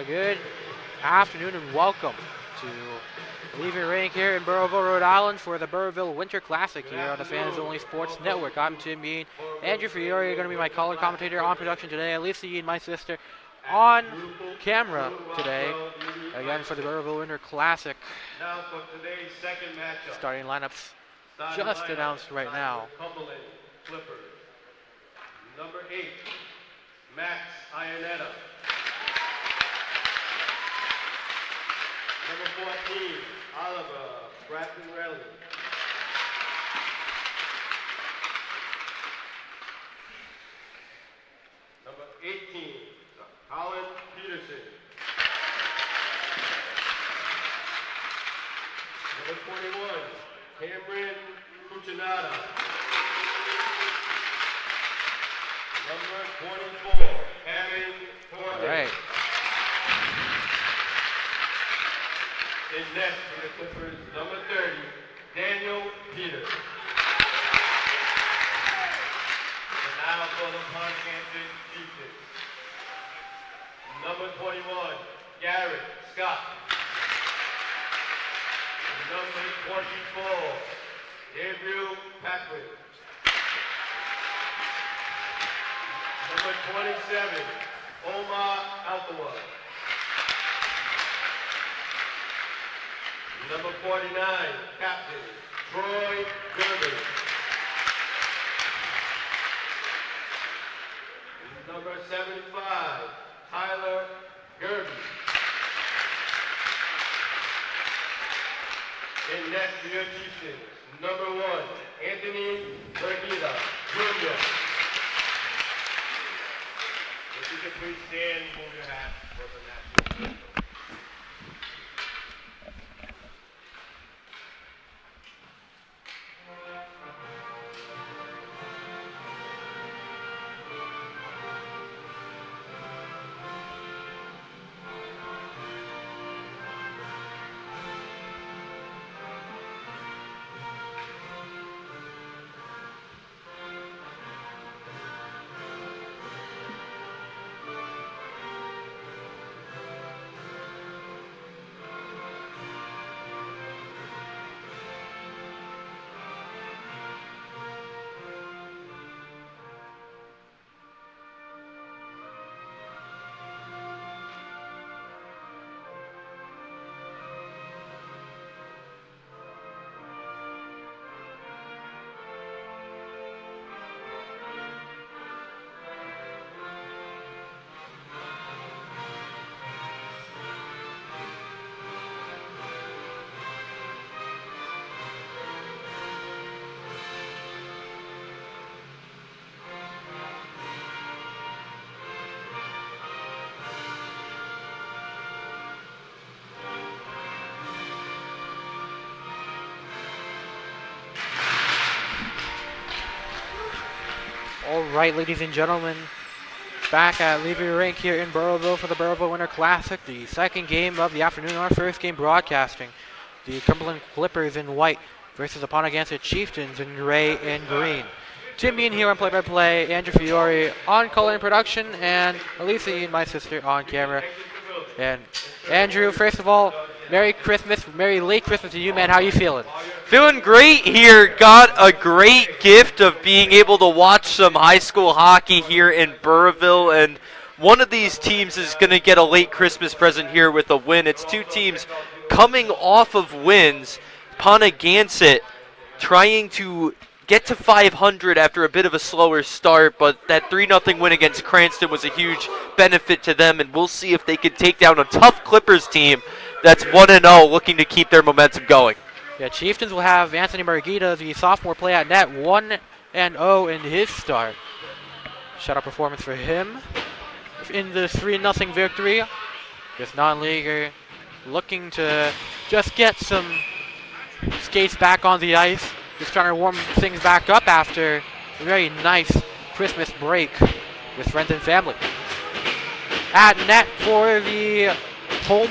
Good afternoon and welcome to Leave Your Rank here in Burrillville, Rhode Island for the Burrillville Winter Classic here on the Fans Only Sports Network. I'm Tim Bean. Andrew Fiore are going to be my color commentator on production today. Elisa Yee, my sister, on camera today. Again for the Burrillville Winter Classic. Now for today's second matchup. Starting lineups just announced right now. Cumberland Clippers. Number 8, Max Ionetta. Number 14, Oliver Bratton-Relly. Number 18, Colin Peterson. Number 21, Cameron Cuccinata. Number 24, Kevin Cordes. All right. In net for the Clippers, number 30, Daniel Peters. And now for the Ponaganset Chieftains. Number 21, Garrett Scott. Number 24, Gabriel Paquin. Number 27, Omar Altawa. Number 49, Captain Troy Gerber. Number 75, Tyler Gerby. In net for your Chieftains, number 1, Anthony Bergida Jr. If you could please stand, move your hat for the national anthem. All right, ladies and gentlemen, back at Leave Your Rank here in Burrillville for the Burrillville Winter Classic, the second game of the afternoon, our first game broadcasting. The Cumberland Clippers in white versus the Ponaganset Chieftains in gray and green. Tim Bean here on play-by-play, Andrew Fiore on color and production, and Elisa Yee, my sister, on camera. And Andrew, first of all, Merry Christmas, Merry late Christmas to you, man. How you feeling? Feeling great here. Got a great gift of being able to watch some high school hockey here in Burrillville, and one of these teams is going to get a late Christmas present here with a win. It's two teams coming off of wins. Ponaganset trying to get to 500 after a bit of a slower start, but that 3-0 win against Cranston was a huge benefit to them, and we'll see if they can take down a tough Clippers team that's 1-0, looking to keep their momentum going. Yeah, Chieftains will have Anthony Margita, the sophomore, play at net, 1-0 in his start. Shutout performance for him in the 3-0 victory. This non-leaguer looking to just get some skates back on the ice. Just trying to warm things back up after a very nice Christmas break with friends and family. At net for the home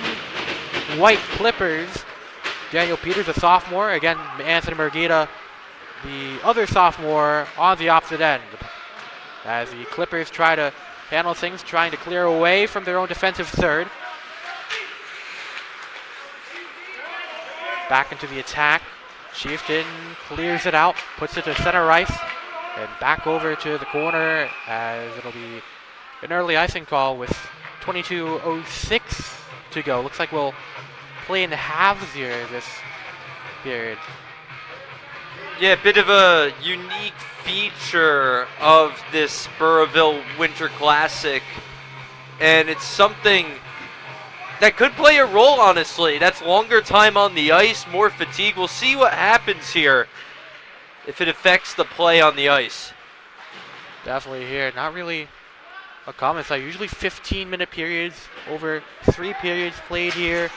white Clippers, Daniel Peters, a sophomore. Again, Anthony Margita, the other sophomore, on the opposite end. As the Clippers try to handle things, trying to clear away from their own defensive third. Back into the attack. Chieftain clears it out, puts it to center ice, and back over to the corner as it'll be an early icing call with 22:06 to go. Looks like we'll play in halves here this period. Yeah, a bit of a unique feature of this Burrillville Winter Classic, and it's something that could play a role, honestly. That's longer time on the ice, more fatigue. We'll see what happens here if it affects the play on the ice. Definitely here. Not really a common sight. Usually 15-minute periods over 3 periods played here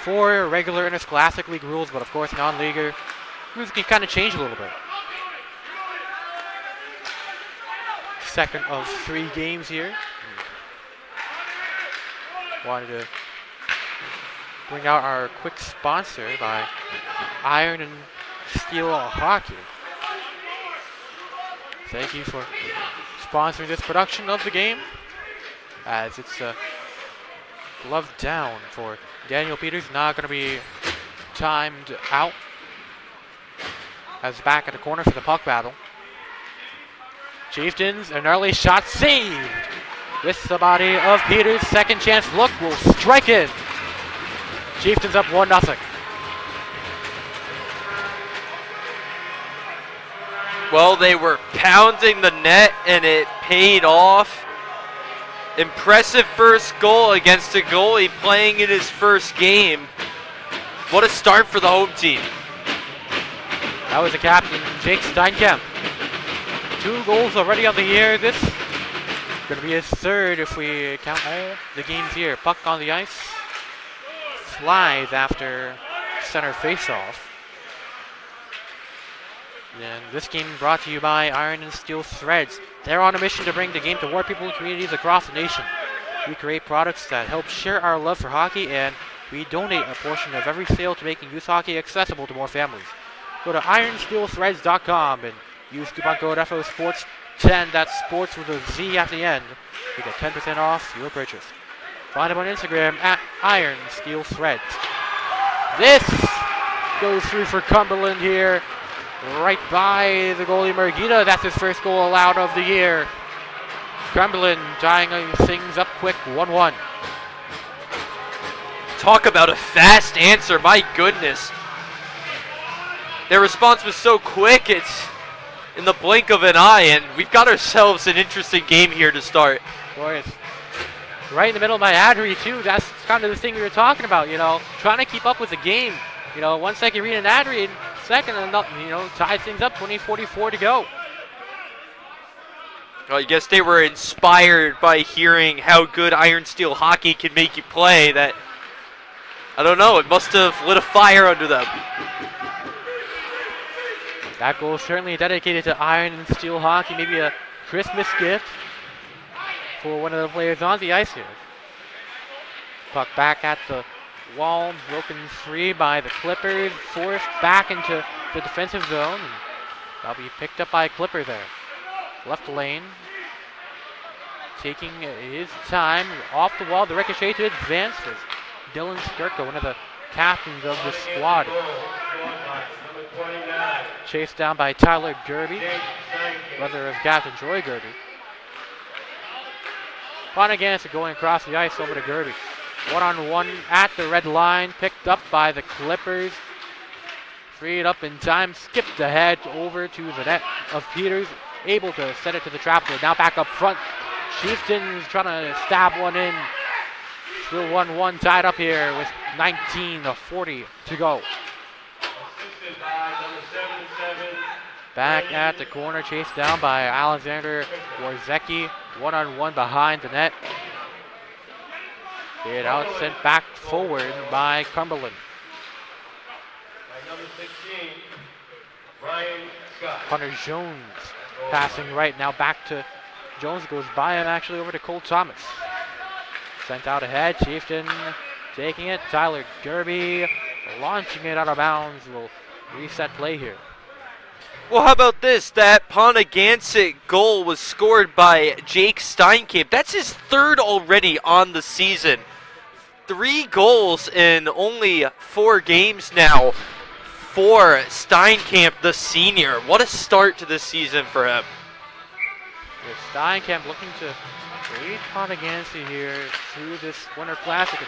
for regular Interscholastic League rules, but of course non-leaguer rules can kind of change a little bit. Second of 3 games here. Wanted to bring out our quick sponsor by Iron and Steel Hockey. Thank you for sponsoring this production of the game, as it's glove down for Daniel Peters. Not going to be timed out, as back at the corner for the puck battle. Chieftains, an early shot saved with the body of Peters. Second chance look will strike in. Chieftains up 1-0. Well, they were pounding the net, and it paid off. Impressive first goal against a goalie playing in his first game. What a start for the home team. That was the captain, Jake Steinkamp. 2 goals already on the year. This is going to be his third if we count all the games here. Puck on the ice. Flies after center faceoff. And this game brought to you by Iron and Steel Threads. They're on a mission to bring the game to more people and communities across the nation. We create products that help share our love for hockey, and we donate a portion of every sale to making youth hockey accessible to more families. Go to ironsteelthreads.com and use coupon code FOSports10. That's sports with a Z at the end. You get 10% off your purchase. Find them on Instagram at Iron Steel Threads. This goes through for Cumberland here, right by the goalie Murguita. That's his first goal allowed of the year. Cumberland tying things up quick, 1-1. Talk about a fast answer, my goodness. Their response was so quick, it's in the blink of an eye, and we've got ourselves an interesting game here to start. Boy, it's right in the middle of my addery, too. That's kind of the thing we were talking about, trying to keep up with the game. 1 second read an addery, and second, and ties things up, 20:44 to go. Well, I guess they were inspired by hearing how good Iron Steel Hockey can make you play. That, I don't know, it must have lit a fire under them. That goal is certainly dedicated to Iron and Steel Hockey, maybe a Christmas gift for one of the players on the ice here. Puck back at the wall, broken free by the Clippers, forced back into the defensive zone. And that'll be picked up by Clipper there. Left lane, taking his time, off the wall, the ricochet to advance as Dylan Skirka, one of the captains of the squad. Chased down by Tyler Gerby, brother of Captain Troy Gerby. Ponaganset going across the ice over to Gerby. 1-on-1 at the red line, picked up by the Clippers. Freed up in time, skipped ahead over to the net of Peters, able to send it to the trap. Now back up front. Chieftains trying to stab one in. Still 1-1 tied up here with 19:40 to go. Back at the corner, chased down by Alexander Warzecki. 1-on-1 behind the net. It out sent back forward by Cumberland. Number 16, Ryan Scott. Hunter Jones passing right now back to Jones, goes by him actually over to Cole Thomas. Sent out ahead, Chieftain taking it. Tyler Gerby launching it out of bounds. Will reset play here. Well, how about this? That Ponaganset goal was scored by Jake Steinkamp. That's his third already on the season. 3 goals in only 4 games now for Steinkamp, the senior. What a start to this season for him. With Steinkamp looking to lead Ponaganset here through this Winter Classic.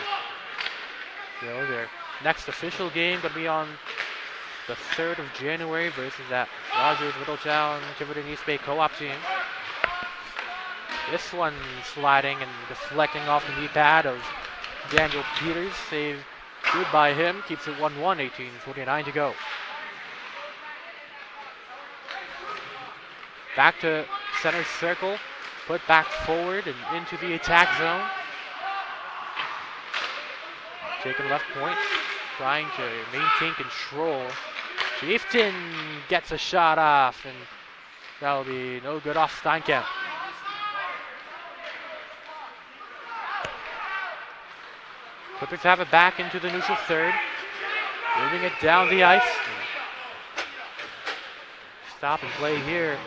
Their next official game going to be on the 3rd of January versus that Rogers Middletown Tiverton East Bay Co-op team. This one sliding and deflecting off the knee pad of Daniel Peters. Saved good by him. Keeps it 1-1, 18:49 to go. Back to center circle. Put back forward and into the attack zone. Taking left point. Trying to maintain control. Chieftain gets a shot off, and that'll be no good off Steinkamp. Clippers have it back into the neutral third. Moving it down the ice. Stop and play here.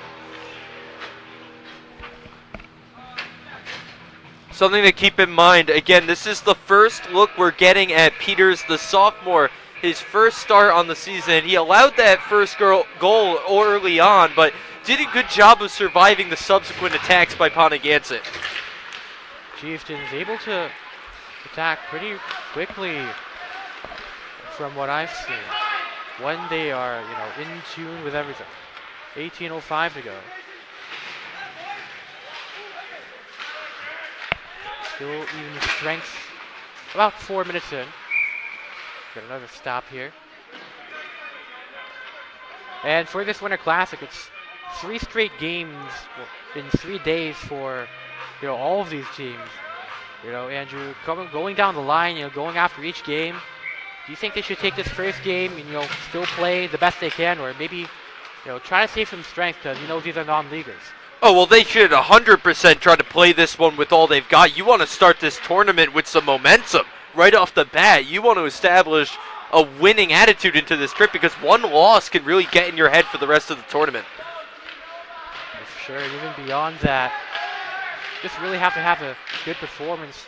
Something to keep in mind, again, this is the first look we're getting at Peters, the sophomore, his first start on the season. He allowed that first goal early on, but did a good job of surviving the subsequent attacks by Ponaganset. Chieftains able to attack pretty quickly from what I've seen. When they are, in tune with everything. 18:05 to go. Still even strength. About 4 minutes in. Got another stop here. And for this Winter Classic, it's 3 straight games in 3 days for all of these teams. Andrew, going down the line, going after each game. Do you think they should take this first game and still play the best they can, or maybe try to save some strength because these are non-leaguers? Oh, well, they should 100% try to play this one with all they've got. You want to start this tournament with some momentum right off the bat. You want to establish a winning attitude into this trip because one loss can really get in your head for the rest of the tournament. For sure, and even beyond that, just really have to have a good performance,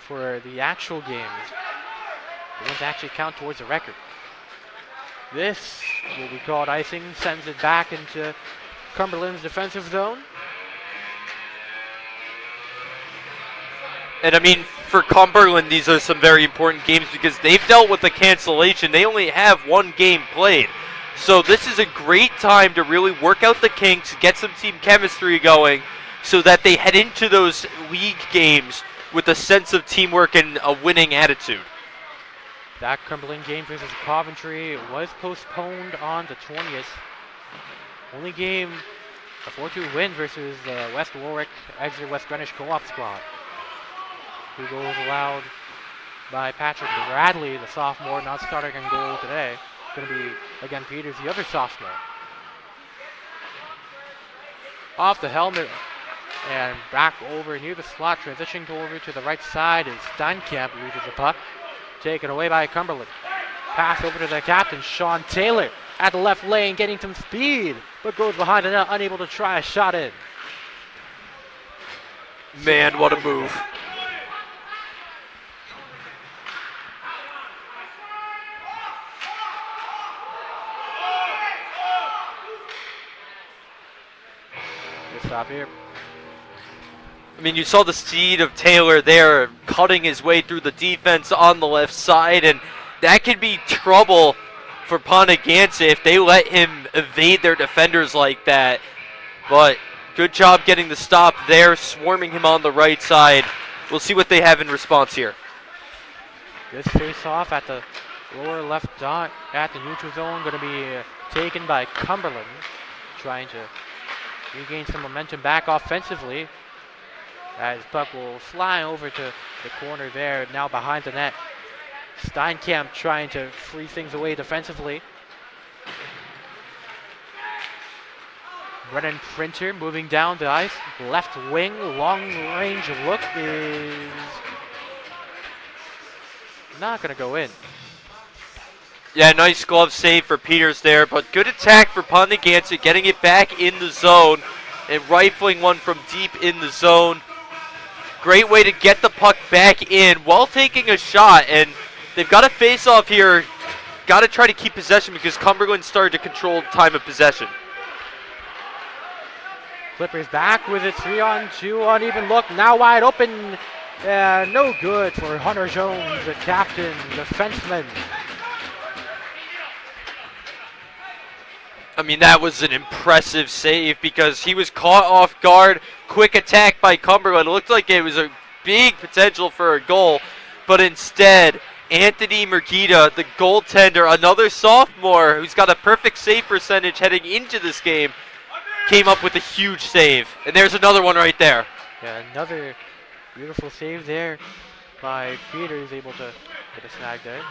for the actual games. The ones that actually count towards the record. This will be called icing, sends it back into Cumberland's defensive zone. And I mean, for Cumberland, these are some very important games because they've dealt with the cancellation. They only have 1 game played. So this is a great time to really work out the kinks, get some team chemistry going so that they head into those league games with a sense of teamwork and a winning attitude. That Cumberland game versus Coventry was postponed on the 20th. Only game, a 4-2 win versus the West Warwick Exeter West Greenwich Co-op squad. 2 goals allowed by Patrick Bradley, the sophomore, not starting in goal today. Going to be, again, Peters, the other sophomore. Off the helmet and back over near the slot, transitioning over to the right side as Steinkamp loses the puck. Taken away by Cumberland. Pass over to the captain, Sean Taylor, at the left lane, getting some speed, but goes behind the net, unable to try a shot in. Man, what a move. Good stop here. I mean, you saw the speed of Taylor there, cutting his way through the defense on the left side, and that could be trouble for Ponaganset if they let him evade their defenders like that. But good job getting the stop there, swarming him on the right side. We'll see what they have in response here. This face-off at the lower left dot at the neutral zone, going to be taken by Cumberland, trying to regain some momentum back offensively. As puck will fly over to the corner there, now behind the net. Steinkamp trying to free things away defensively. Brennan Printer moving down the ice. Left wing, long range look is not going to go in. Yeah, nice glove save for Peters there, but good attack for Ponaganset, getting it back in the zone and rifling one from deep in the zone. Great way to get the puck back in while taking a shot, and they've got a face-off here. Got to try to keep possession because Cumberland started to control time of possession. Clippers back with a 3-on-2 uneven look. Now wide open. No good for Hunter Jones, the captain, defenseman. I mean, that was an impressive save because he was caught off guard. Quick attack by Cumberland. It looked like it was a big potential for a goal, but instead, Anthony Mergita, the goaltender, another sophomore who's got a perfect save percentage heading into this game, came up with a huge save. And there's another one right there. Yeah, another beautiful save there by Peters, able to get a snag there.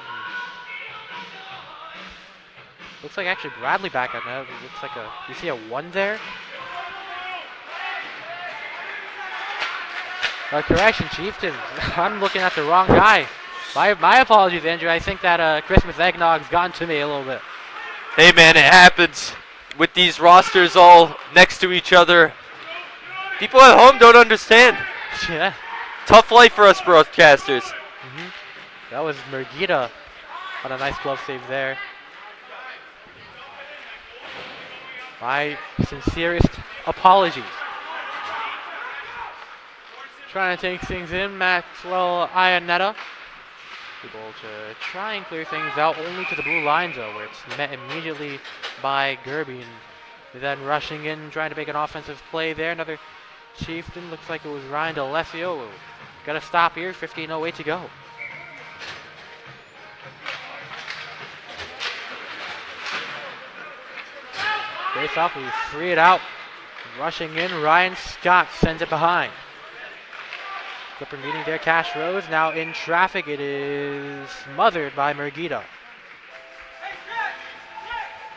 Looks like actually Bradley back on that. It looks like you see a 1 there? Correction, Chieftains. I'm looking at the wrong guy. My apologies, Andrew. I think that Christmas eggnog's gotten to me a little bit. Hey, man, it happens. With these rosters all next to each other, people at home don't understand. Yeah. Tough life for us broadcasters. That was Mergita on a nice glove save there. My sincerest apologies. Trying to take things in, Maxwell Ionetta. Able to try and clear things out, only to the blue line though, where it's met immediately by Gerby. And then rushing in, trying to make an offensive play there. Another Chieftain, looks like it was Ryan DeLessio. Got to stop here, 15:08 to go. Face off, we free it out. Rushing in, Ryan Scott sends it behind. Clipper meeting there, Cash Rose. Now in traffic, it is smothered by Mergita.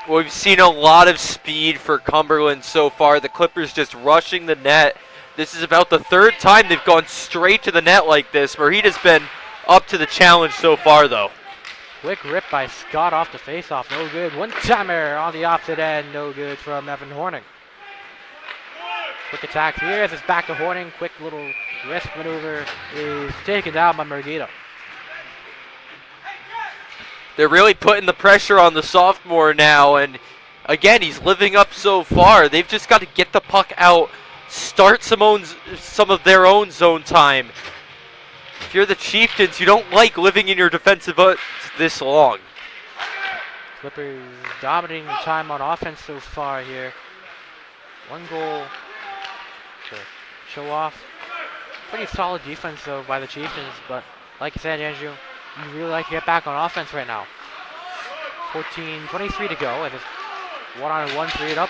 Well, we've seen a lot of speed for Cumberland so far. The Clippers just rushing the net. This is about the 3rd time they've gone straight to the net like this. Mergita's been up to the challenge so far, though. Quick rip by Scott off the faceoff, no good. One-timer on the opposite end, no good from Evan Horning. Quick attack here as it's back to Horning. Quick little wrist maneuver is taken down by Mergita. They're really putting the pressure on the sophomore now, and again, he's living up so far. They've just got to get the puck out, start some of their own zone time. If you're the Chieftains, you don't like living in your defensive this long. Clippers dominating the time on offense so far here. 1 goal to show off. Pretty solid defense though by the Chieftains, but like I said, Andrew, you really like to get back on offense right now. 14:23 to go as it's 1-on-1, 3 it up.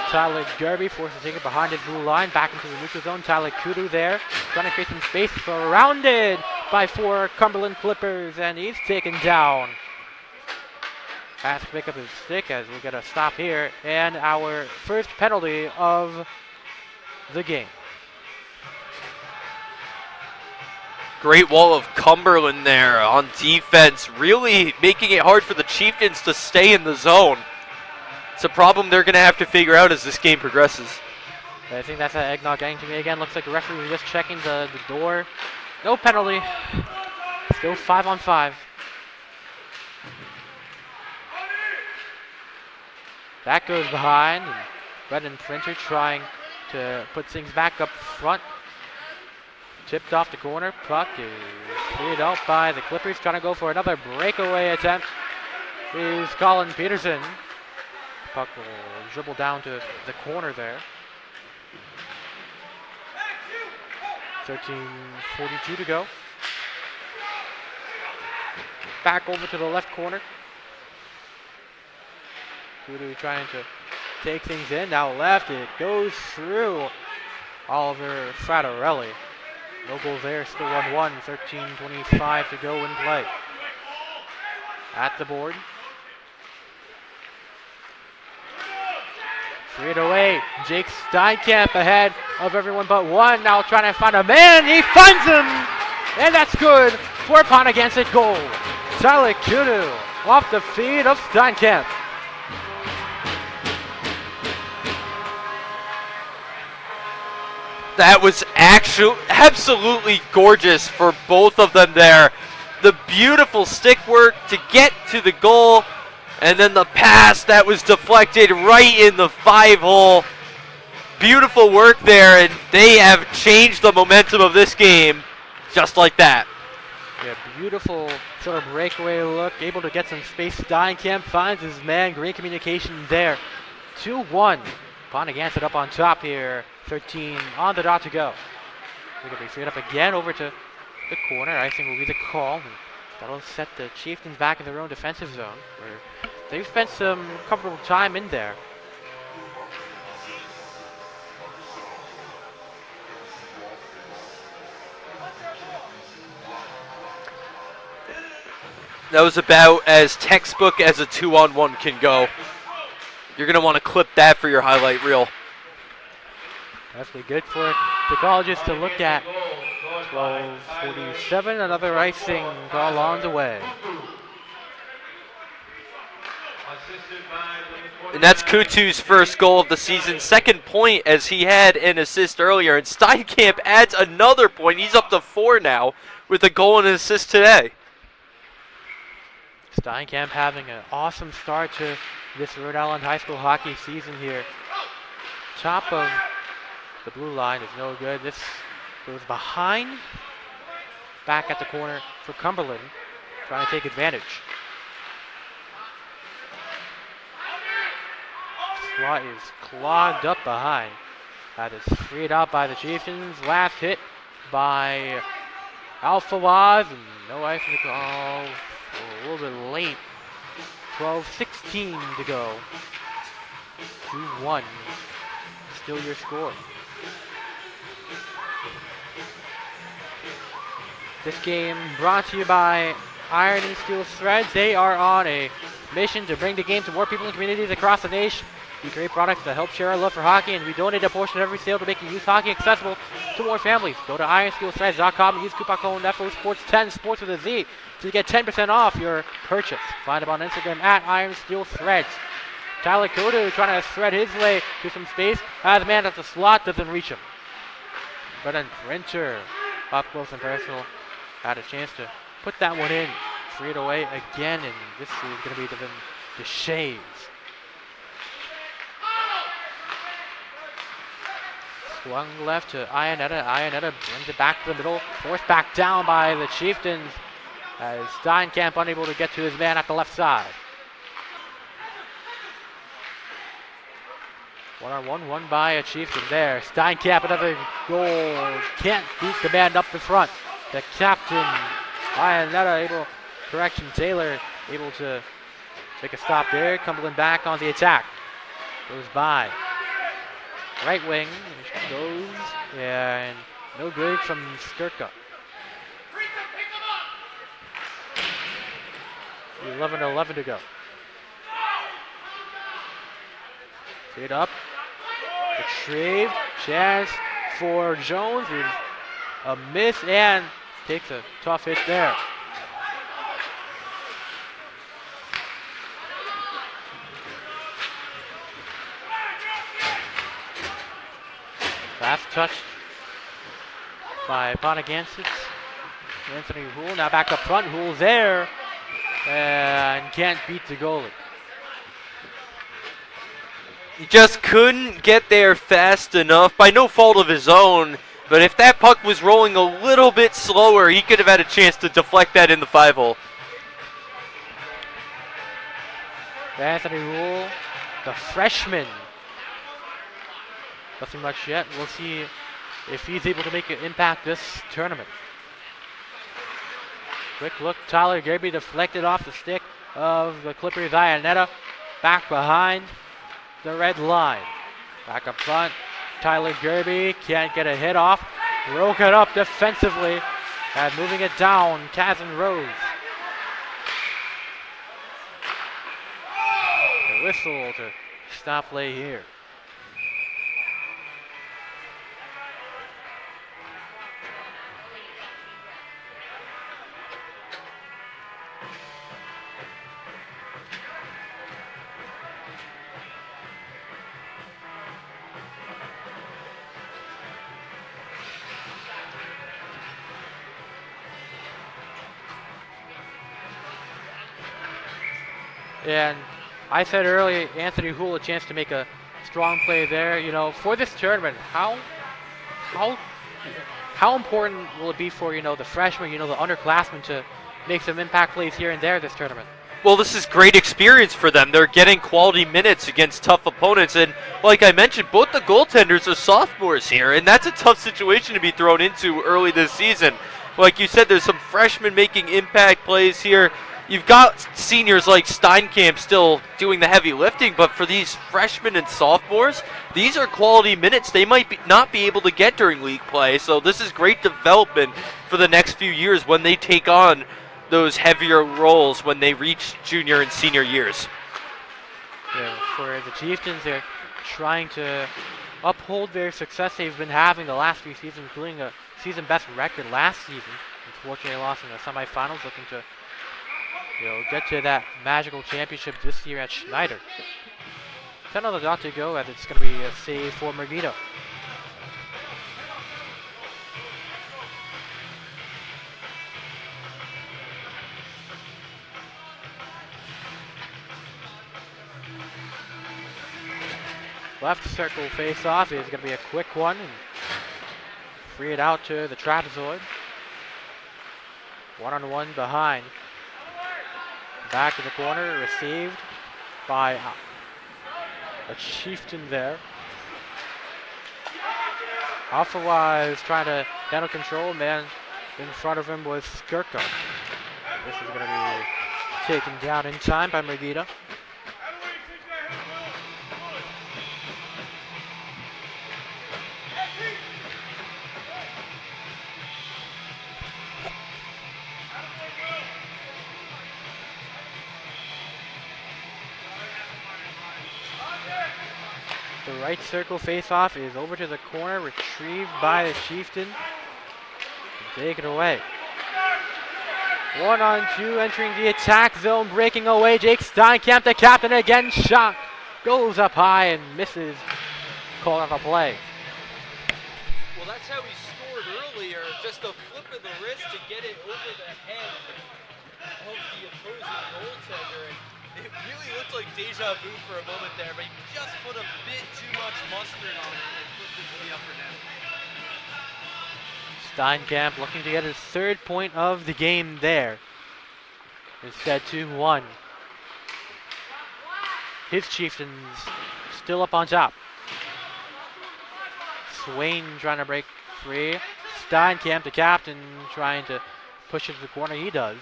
Tyler Gerby forced to take it behind his blue line, back into the neutral zone. Tyler Kudu there, trying to create some space, surrounded by 4 Cumberland Clippers, and he's taken down. Has to pick up his stick as we'll get a stop here, and our first penalty of the game. Great wall of Cumberland there on defense, really making it hard for the Chieftains to stay in the zone. It's a problem they're going to have to figure out as this game progresses. I think that's that eggnog getting to me again. Looks like the referee was just checking the door. No penalty. Still 5-on-5. That goes behind. And Brendan Printer trying to put things back up front. Tipped off the corner. Puck is cleared out by the Clippers. Trying to go for another breakaway attempt is Colin Peterson. Puck will dribble down to the corner there. 13:42 to go. Back over to the left corner. Kudu trying to take things in. Now left, it goes through Oliver Fratarelli. No goal there, still 1-1. 13:25 to go in play. At the board. Straight away, Jake Steinkamp ahead of everyone but one. Now trying to find a man, he finds him! And that's good for Ponaganset goal. Tyler Kudu off the feed of Steinkamp. That was actually absolutely gorgeous for both of them there. The beautiful stick work to get to the goal, and then the pass that was deflected right in the 5-hole. Beautiful work there, and they have changed the momentum of this game just like that. Yeah, beautiful sort of breakaway look, able to get some space. Steinkamp finds his man, great communication there. 2-1. Ponaganset up on top here. 13 on the dot to go. We're going to be straight up again over to the corner. Icing will be the call. And that'll set the Chieftains back in their own defensive zone, where they've spent some comfortable time in there. That was about as textbook as a 2-on-1 can go. You're going to want to clip that for your highlight reel. Definitely good for the colleges to look at. 12:47, another icing call on the way. And that's Kutu's first goal of the season, second point as he had an assist earlier. And Steinkamp adds another point. He's up to 4 now with a goal and an assist today. Steinkamp having an awesome start to this Rhode Island high school hockey season here. Top of the blue line is no good. This goes behind. Back at the corner for Cumberland, trying to take advantage. Slot is clogged up behind. That is freed out by the Chieftains. Last hit by Alfawaz, and no icing call. A little bit late. 12:16 to go. 2-1. Still your score. This game brought to you by Iron and Steel Threads. They are on a mission to bring the game to more people and communities across the nation. We create products that help share our love for hockey, and we donate a portion of every sale to making youth hockey accessible to more families. Go to ironsteelthreads.com and use coupon code FOSports10, sports with a Z, to get 10% off your purchase. Find them on Instagram at ironsteelthreads. Tyler Koda trying to thread his way to some space. The man at the slot doesn't reach him. But then Printer, up close and personal, had a chance to put that one in. Free it away again, and this is going to be the Shays. Swung left to Ionetta. Ionetta brings it back to the middle. Forced back down by the Chieftains as Steinkamp unable to get to his man at the left side. 1-on-1, won by a Chieftain there. Steinkamp, another goal. Can't beat the man up the front. The captain, Ionetta, Taylor able to make a stop there. Cumberland back on the attack. Goes by. Right wing, goes, yeah, and no good from Skirka. 11:11 to go. Straight up, retrieved, chance for Jones, a miss and takes a tough hit there. Last touch by Ponaganset. Anthony Houle now back up front. Houle's there and can't beat the goalie. He just couldn't get there fast enough by no fault of his own. But if that puck was rolling a little bit slower, he could have had a chance to deflect that in the 5-hole. Anthony Houle, the freshman. Nothing much yet. We'll see if he's able to make an impact this tournament. Quick look, Tyler Gerby deflected off the stick of the Clippers' Ionetta. Back behind the red line. Back up front, Tyler Gerby can't get a hit off. Broke it up defensively and moving it down, Kazan Rose. A whistle to stop play here. And I said earlier, Anthony Houle a chance to make a strong play there. You know, for this tournament, how important will it be for, you know, the freshmen, you know, the underclassmen to make some impact plays here and there this tournament? Well, this is great experience for them. They're getting quality minutes against tough opponents. And like I mentioned, both the goaltenders are sophomores here, and that's a tough situation to be thrown into early this season. Like you said, there's some freshmen making impact plays here. You've got seniors like Steinkamp still doing the heavy lifting, but for these freshmen and sophomores, these are quality minutes they might not be able to get during league play. So this is great development for the next few years when they take on those heavier roles when they reach junior and senior years. Yeah, for the Chieftains, they're trying to uphold their success they've been having the last few seasons, including a season best record last season. Unfortunately, lost in the semifinals, looking to, you know, get to that magical championship this year at Schneider. 10 on the dot to go, as it's going to be a save for Merguito. Left circle face-off is going to be a quick one. And free it out to the trapezoid. One-on-one behind. Back to the corner, received by a Chieftain there. Alpha-wise trying to handle control. Man in front of him was Skirka. This is going to be taken down in time by Merguito. The right circle face-off is over to the corner, retrieved by the Chieftain. Take it away. 1-on-2 entering the attack zone, breaking away. Jake Steinkamp, the captain, again shot. Goes up high and misses. Call out a play. Well, that's how he scored earlier, just a flip of the wrist to get it over the head of the opposing goaltender. And it really looked like deja vu for a moment there, but he just put a bit too much mustard on it and flipped it to the upper net. Steinkamp looking to get his third point of the game there. Instead 2-1. His Chieftains still up on top. Swain trying to break free. Steinkamp, the captain, trying to push it to the corner. He does.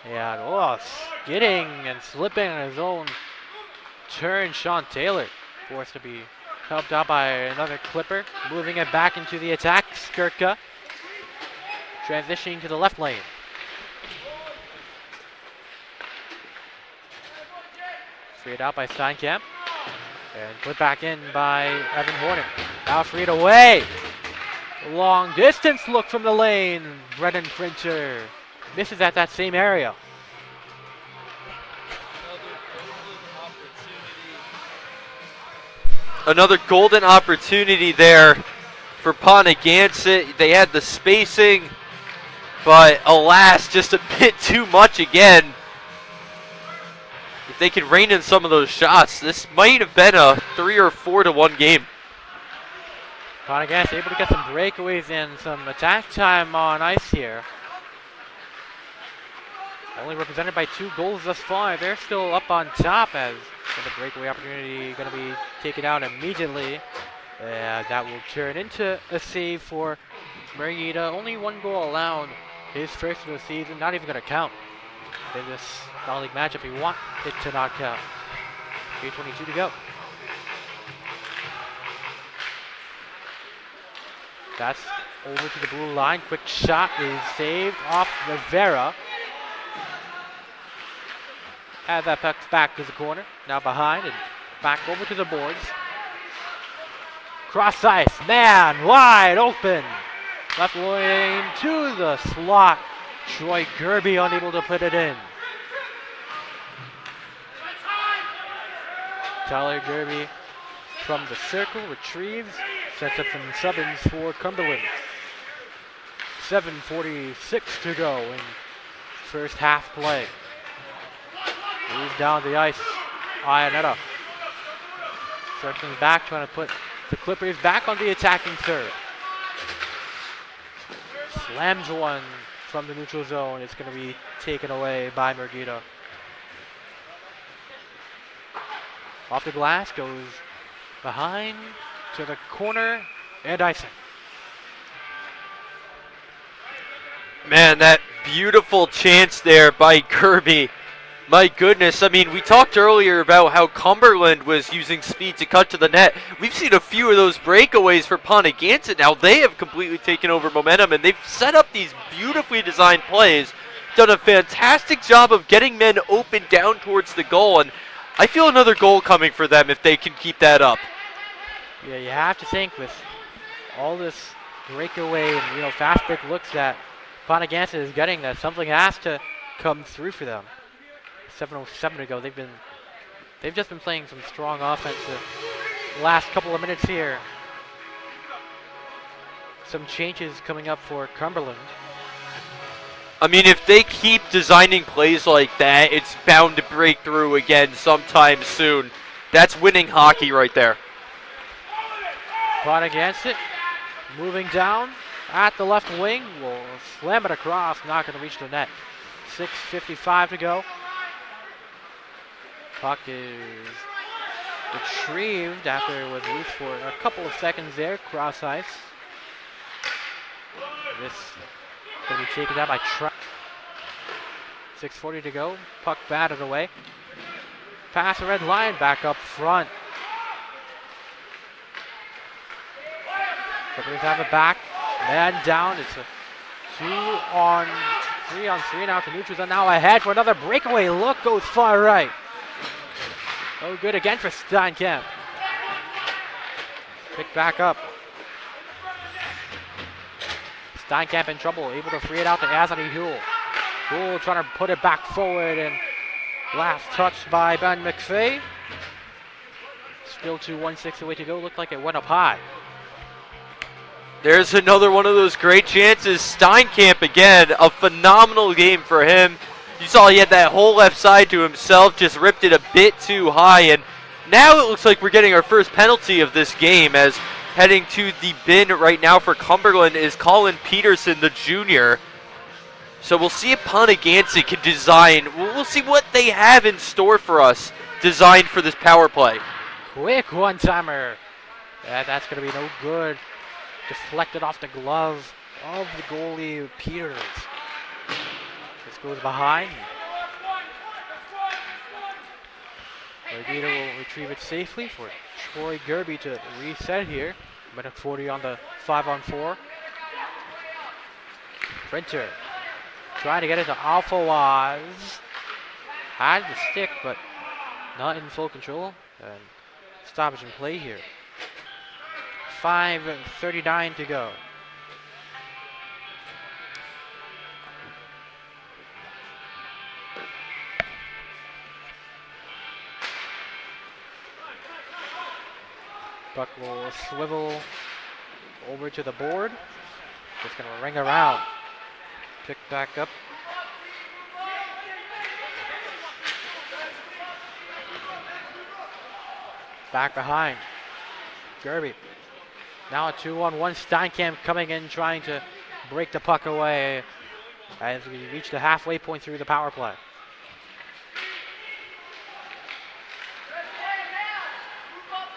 And skidding and slipping on his own turn. Sean Taylor forced to be helped out by another Clipper. Moving it back into the attack. Skirka transitioning to the left lane. Freed out by Steinkamp. And put back in by Evan Horner. Now freed away. Long distance look from the lane. Brennan Printer misses at that same area. Another golden opportunity there for Ponaganset. They had the spacing, but alas, just a bit too much again. If they could rein in some of those shots, this might have been a 3 or 4-1 game. Ponaganset able to get some breakaways and some attack time on ice here. Only represented by 2 goals thus far. They're still up on top as the breakaway opportunity going to be taken out immediately. That will turn into a save for Merguito. Only 1 goal allowed. His first of the season, not even going to count in this non-league matchup. You want it to not count. 8:22 to go. That's over to the blue line. Quick shot is saved off Rivera. As that puck's back to the corner. Now behind and back over to the boards. Cross ice. Man wide open. Left lane to the slot. Troy Gerby unable to put it in. Tyler Gerby from the circle retrieves. Sets up some sub-ins for Cumberland. 7:46 to go in first half play. Moves down the ice. Ionetta circling back, trying to put the Clippers back on the attacking third. Slams one from the neutral zone. It's going to be taken away by Murguita. Off the glass, goes behind to the corner, and icing. Man, that beautiful chance there by Kirby. My goodness, I mean, we talked earlier about how Cumberland was using speed to cut to the net. We've seen a few of those breakaways for Ponaganset. Now they have completely taken over momentum, and they've set up these beautifully designed plays, done a fantastic job of getting men open down towards the goal, and I feel another goal coming for them if they can keep that up. Yeah, you have to think with all this breakaway and, fast break looks that Ponaganset is getting, that something has to come through for them. 7:07 to go. They've just been playing some strong offense the last couple of minutes here. Some changes coming up for Cumberland. I mean, if they keep designing plays like that, it's bound to break through again sometime soon. That's winning hockey right there. Ponaganset moving down at the left wing. Will slam it across, not going to reach the net. 6:55 to go. Puck is retrieved after it was loose for a couple of seconds there. Cross ice. This going to be taken down by 6:40 to go. Puck batted away. Pass the red line back up front. Clippers have it back. Man down. It's a 3-on-3 now to neutrals, and now ahead for another breakaway. Look goes far right. Oh, good again for Steinkamp. Picked back up. Steinkamp in trouble, able to free it out to Anthony Huell. Huell trying to put it back forward, and last touch by Ben McFay. Still 2:16 away to go. Looked like it went up high. There's another one of those great chances. Steinkamp again, a phenomenal game for him. You saw he had that whole left side to himself, just ripped it a bit too high, and now it looks like we're getting our first penalty of this game, as heading to the bin right now for Cumberland is Colin Peterson, the junior. So we'll see if Ponaganset can design. We'll see what they have in store for us, designed for this power play. Quick one-timer. That's going to be no good. Deflected off the glove of the goalie, Peters. This goes behind. Murguita will retrieve it safely for Troy Gerby to reset here. Minute 40 on the 5-on-4. Printer trying to get it to Alfawaz. Had the stick, but not in full control. And stoppage in play here. 5:39 to go. Puck will swivel over to the board. Just going to ring around. Pick back up. Back behind. Gerby. Now a 2-on-1. Steinkamp coming in, trying to break the puck away as we reach the halfway point through the power play.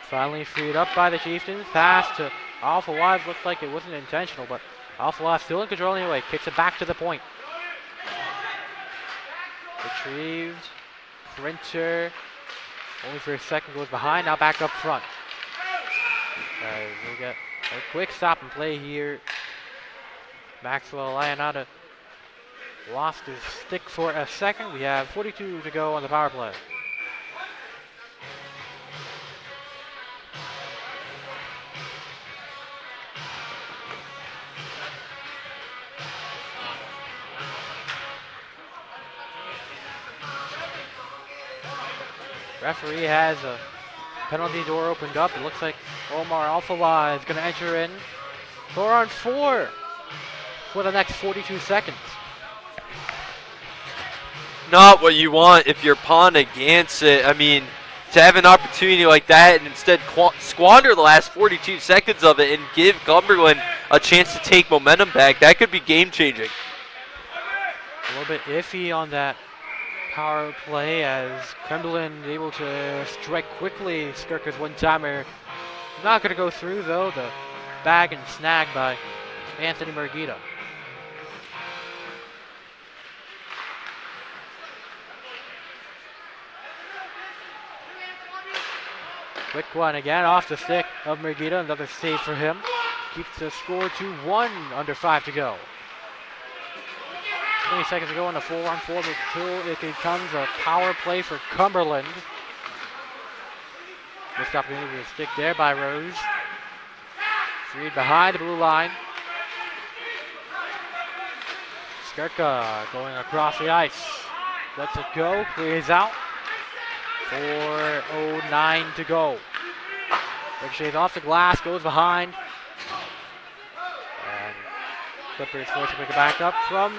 Finally freed up by the Chieftains. Pass to Alfawaz. Looked like it wasn't intentional, but Alfawaz still in control anyway. Kicks it back to the point. Retrieved. Printer. Only for a second goes behind. Now back up front. We get a quick stop and play here. Maxwell Ionata lost his stick for a second. We have 42 to go on the power play. Referee has a penalty door opened up. It looks like Omar Alfawaz is going to enter in 4-on-4 for the next 42 seconds. not what you want if you're Ponaganset. I mean, to have an opportunity like that and instead squander the last 42 seconds of it and give Cumberland a chance to take momentum back, that could be game-changing. A little bit iffy on that power play as Cumberland able to strike quickly. Skirker's one-timer not going to go through, though. The bag and snag by Anthony Margita. Quick one again off the stick of Margita. Another save for him. Keeps the score to 1, under 5 to go. 20 seconds to go on the 4-on-4 until it becomes a power play for Cumberland. Missed opportunity to stick there by Rose. Freed behind the blue line. Skirka going across the ice. Lets it go, clears out. 4:09 to go. Ricochets off the glass, goes behind. And Clippers forced to pick it back up from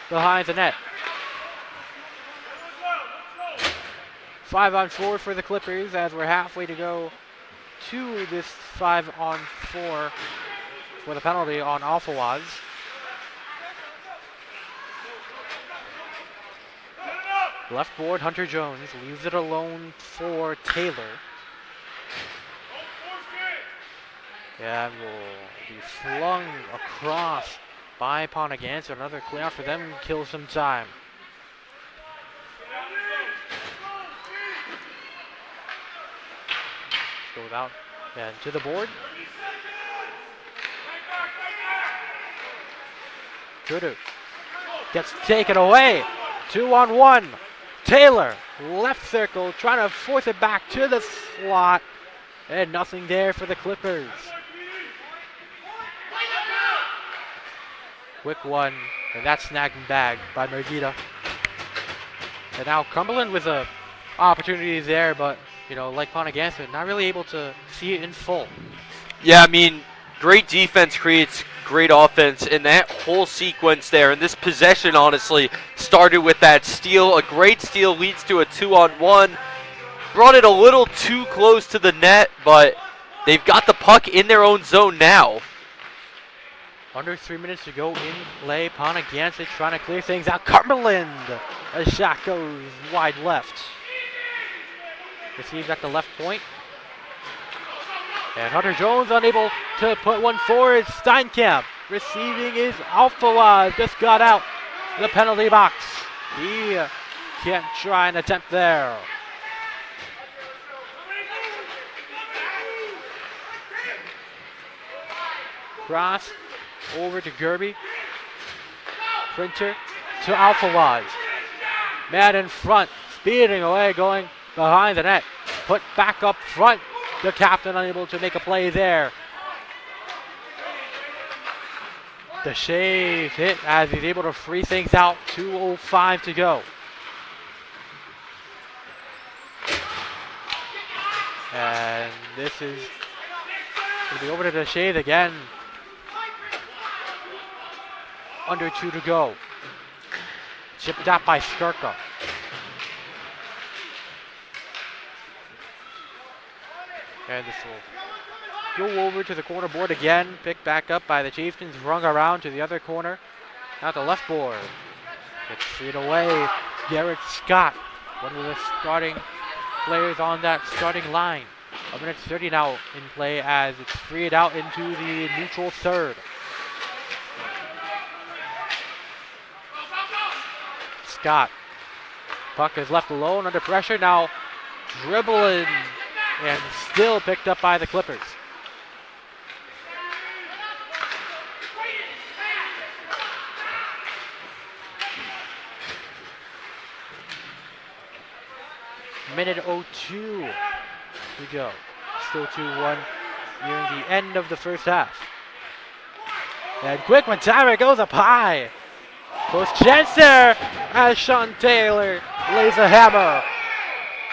behind the net. 5-on-4 for the Clippers as we're halfway to go to this 5-on-4 for the penalty on Alfawaz. Left board, Hunter Jones leaves it alone for Taylor. And will be flung across by Ponaganset. Another clear out for them, kills some time. Goes out and to the board. Kudu gets taken away. 2-on-1. Taylor, left circle, trying to force it back to the slot. And nothing there for the Clippers. Quick one, and that's snagged and bagged by Margita. And now Cumberland with a opportunity there, but you know, like Ponaganset, not really able to see it in full. Yeah, I mean, great defense creates great offense, and that whole sequence there, and this possession honestly started with that steal. A great steal leads to a 2-on-1. Brought it a little too close to the net, but they've got the puck in their own zone now. Under 3 minutes to go in play. Ponaganset trying to clear things out. Cumberland, a shot goes wide left. Receives at the left point. And Hunter Jones unable to put one forward. Steinkamp receiving is Alfawaz. Just got out the penalty box. He can't try and attempt there. Cross over to Gerby. Printer to Alfawaz. Man in front, speeding away, going behind the net. Put back up front. The captain unable to make a play there. The shave hit as he's able to free things out. 2:05 to go. And this is going to be over to the shave again. Under 2 to go. Chipped out by Skirka. And this will go over to the corner board again. Picked back up by the Chieftains. Rung around to the other corner. Now the left board. Gets freed away. Garrett Scott, one of the starting players on that starting line. 1:30 now in play as it's freed out into the neutral third. Scott. Puck is left alone under pressure. Now dribbling and still picked up by the Clippers. Minute 02 to go. Still 2-1 nearing the end of the first half. And quick one timer goes up high. Close chance there as Sean Taylor lays a hammer.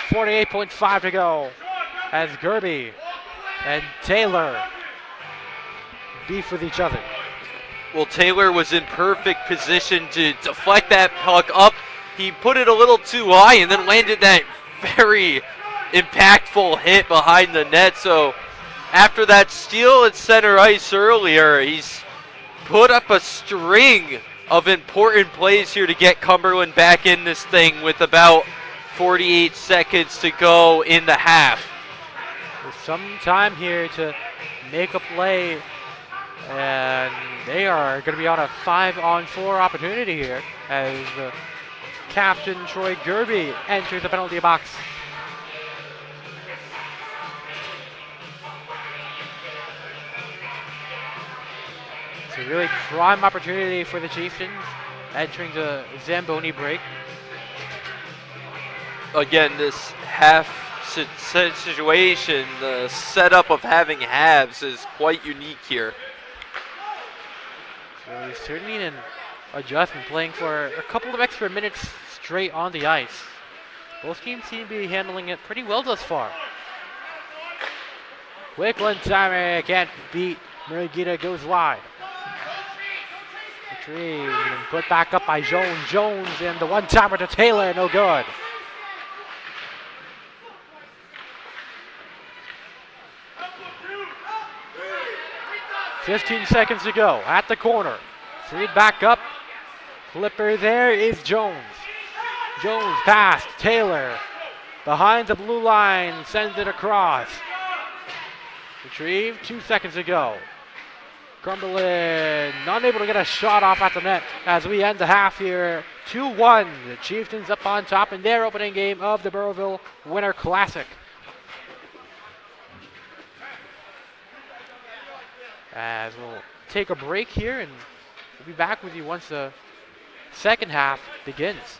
48.5 to go as Gerby and Taylor beef with each other. Well, Taylor was in perfect position to deflect that puck up he put it a little too high and then landed that very impactful hit behind the net. So after that steal at center ice earlier, he's put up a string of important plays here to get Cumberland back in this thing with about 48 seconds to go in the half. There's some time here to make a play, and they are going to be on a 5-on-4 opportunity here as captain Troy Gerby enters the penalty box. It's a really prime opportunity for the Chieftains entering the Zamboni break. Again, this half situation, the setup of having halves is quite unique here. So we certainly need an adjustment, playing for a couple of extra minutes straight on the ice. Both teams seem to be handling it pretty well thus far. Quick one-timer, can't beat. Muragita goes wide. Retrieved and put back up by Jones. Jones and the one-timer to Taylor, no good. "15 seconds to go at the corner. Freed back up. Flipper there is Jones. Jones passed. Taylor behind the blue line, sends it across. Retrieved, 2 seconds to go. Cumberland not able to get a shot off at the net as we end the half here. 2-1. The Chieftains up on top in their opening game of the Burrowville Winter Classic. As we'll take a break here, and we'll be back with you once the second half begins.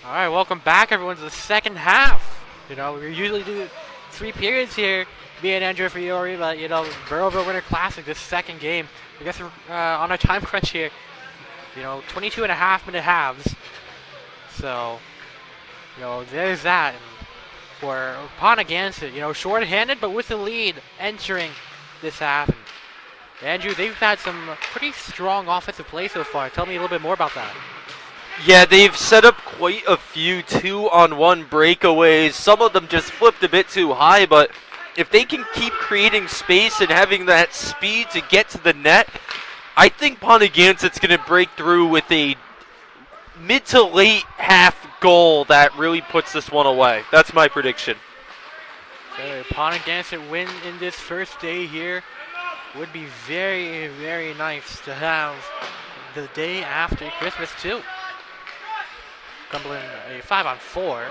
All right, welcome back, everyone, to the second half. You know, we usually do 3 periods here, me and Andrew Fiore, but, you know, Burrowville Winter Classic, this second game. I guess we're on a time crunch here. You know, 22.5-minute halves. So, you know, there's that. And for Ponaganset, you know, short-handed, but with the lead entering this half. And Andrew, they've had some pretty strong offensive play so far. Tell me a little bit more about that. Yeah, they've set up quite a few 2-on-1 breakaways. Some of them just flipped a bit too high, but if they can keep creating space and having that speed to get to the net, I think Ponaganset's going to break through with a mid to late half goal that really puts this one away. That's my prediction. So Ponaganset win in this first day here would be very, very nice to have the day after Christmas too. Cumberland a 5-on-4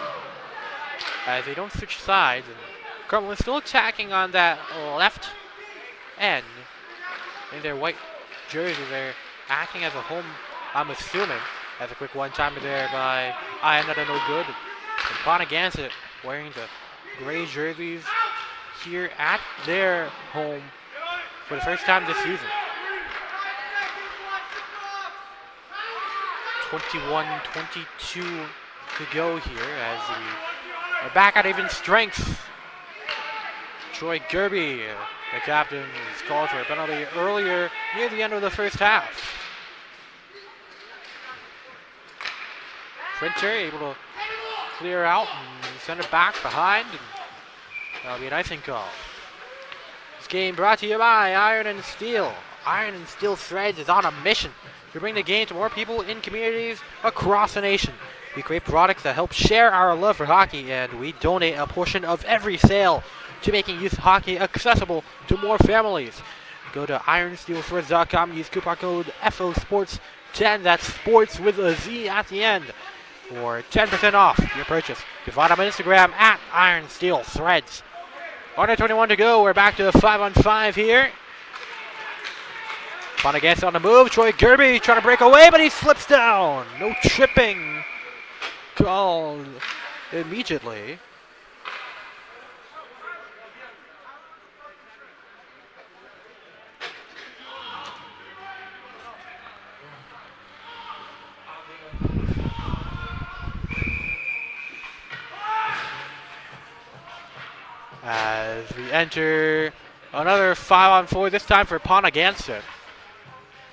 as they don't switch sides, and Cumberland still attacking on that left end in their white jersey. They're acting as a home, I'm assuming. That's a quick one-timer there by Another No Good. And Ponaganset wearing the gray jerseys here at their home for the first time this season. 21-22 to go here as we are back at even strength. Troy Gerby, the captain, is called for a penalty earlier near the end of the first half. Printer able to clear out and send it back behind. And that'll be an icing call. This game brought to you by Iron and Steel. Iron and Steel Threads is on a mission to bring the game to more people in communities across the nation. We create products that help share our love for hockey, and we donate a portion of every sale to making youth hockey accessible to more families. Go to ironsteelthreads.com, use coupon code FOSports10, that's sports with a Z at the end, for 10% off your purchase. You can find them on Instagram at Iron Steel Threads. Under 21 to go, we're back to a 5-on-5 here. Ponaganset on the move. Troy Gerby trying to break away, but he slips down. No tripping called immediately. As we enter another 5-on-4, this time for Ponaganset.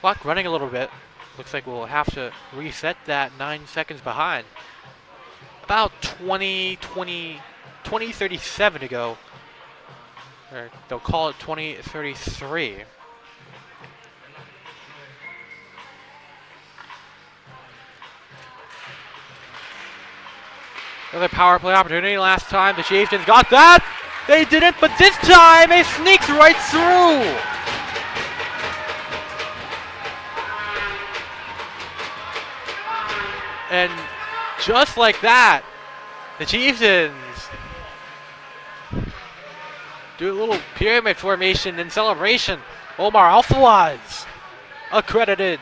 Clock running a little bit. Looks like we'll have to reset that 9 seconds behind. About 20:37 to go. Or they'll call it 20:33. Another power play opportunity. Last time the Chieftains got that. They didn't, but this time it sneaks right through. And just like that, the Chieftains do a little pyramid formation in celebration. Omar Alfawaz accredited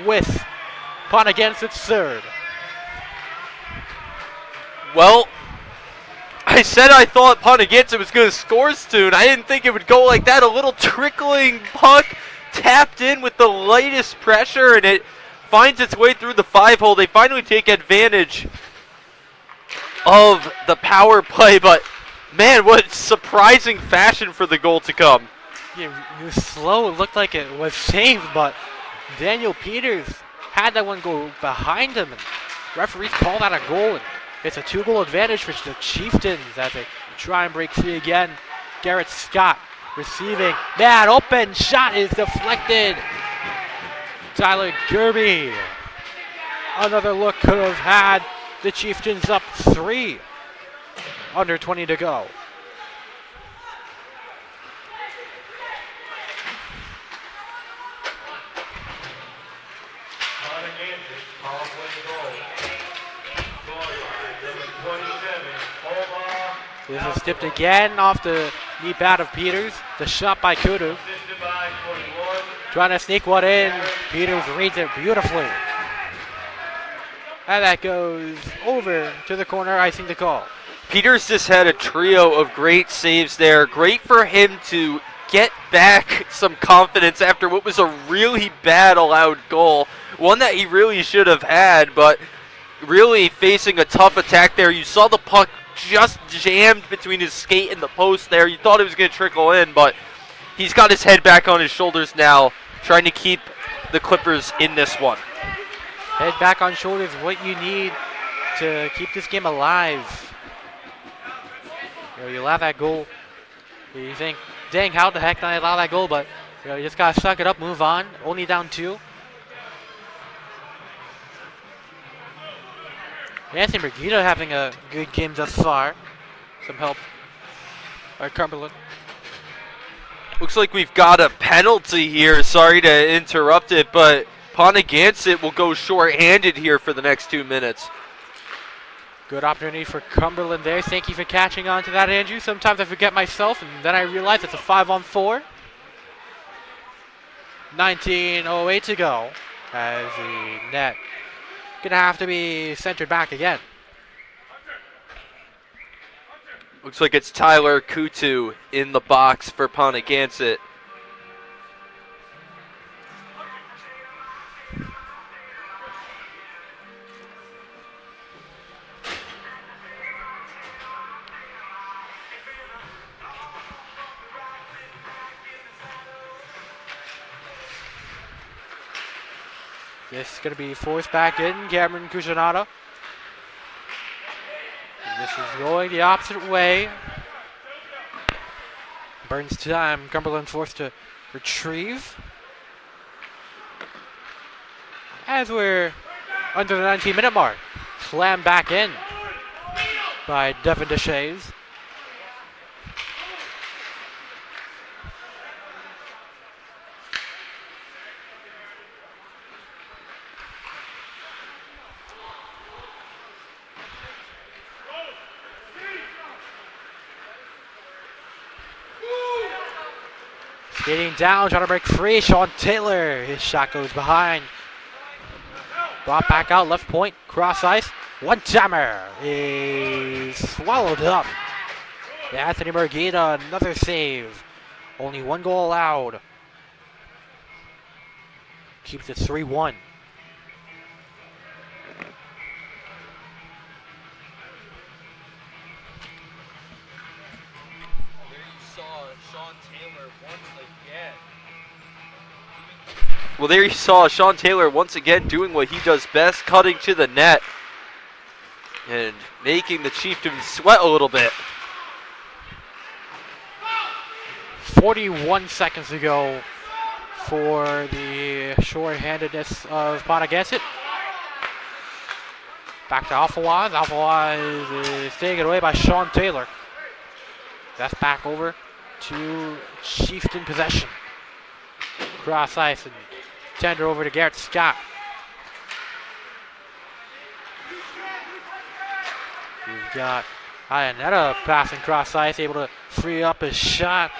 with Ponaganset's third. Well, I said I thought Ponaganset was going to score soon. I didn't think it would go like that. A little trickling puck tapped in with the lightest pressure, and it finds its way through the 5-hole. They finally take advantage of the power play, but man, what surprising fashion for the goal to come. Yeah, it was slow. It looked like it was saved, but Daniel Peters had that one go behind him, and referees call that a goal. And it's a 2-goal advantage for the Chieftains as they try and break free again. Garrett Scott receiving. Man, open shot is deflected. Tyler Gerby. Another look could have had the Chieftains up 3. Under 20 to go. This is tipped again off the knee pad of Peters. The shot by Kudu. Trying to sneak one in. Peters reads it beautifully. And that goes over to the corner, icing the call. Peters just had a trio of great saves there. Great for him to get back some confidence after what was a really bad allowed goal. One that he really should have had, but really facing a tough attack there. You saw the puck just jammed between his skate and the post there. You thought it was going to trickle in, but he's got his head back on his shoulders now, trying to keep the Clippers in this one. Head back on shoulders, what you need to keep this game alive. You allow that goal. You think, dang, how the heck did I allow that goal? But you just got to suck it up, move on. Only down 2. Anthony Brigida having a good game thus far. Some help by Cumberland. Looks like we've got a penalty here. Sorry to interrupt it, but Ponaganset will go short-handed here for the next 2 minutes. Good opportunity for Cumberland there. Thank you for catching on to that, Andrew. Sometimes I forget myself, and then I realize it's a 5-on-4. 19:08 to go as the net gonna have to be centered back again. Looks like it's Tyler Kutu in the box for Ponaganset. This is going to be forced back in. Cameron Cucinato. This is going the opposite way. Burns time. Cumberland forced to retrieve. As we're under the 19-minute mark. Slam back in by Devin Deshays. Skating down, trying to break free. Sean Taylor, his shot goes behind. Brought back out, left point, cross ice. One-timer is swallowed up. Anthony Murguita, another save. Only 1 goal allowed. Keeps it 3-1. Well, there you saw Sean Taylor once again doing what he does best, cutting to the net and making the Chieftains sweat a little bit. 41 seconds to go for the short-handedness of Ponaganset. Back to Alphawaz. Alphawaz is taken away by Sean Taylor. That's back over to Chieftain possession. Cross ice and tender over to Garrett Scott. We've got Iannetta passing cross ice, able to free up his shot.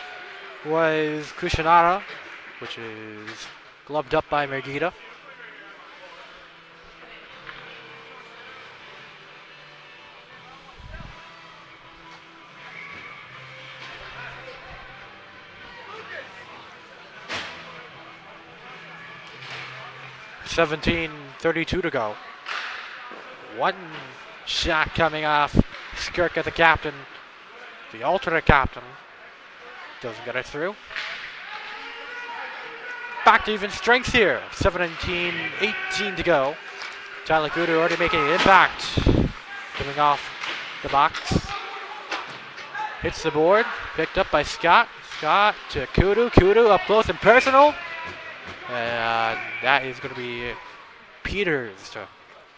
Was Cucinato, which is gloved up by Merguita. $17:32 to go. One shot coming off Skirk at the captain. The alternate captain doesn't get it through. Back to even strength here. 17:18 to go. Tyler Kudu already making an impact. Coming off the box. Hits the board. Picked up by Scott. Scott to Kudu. Kudu up close and personal. And that is going to be Peters to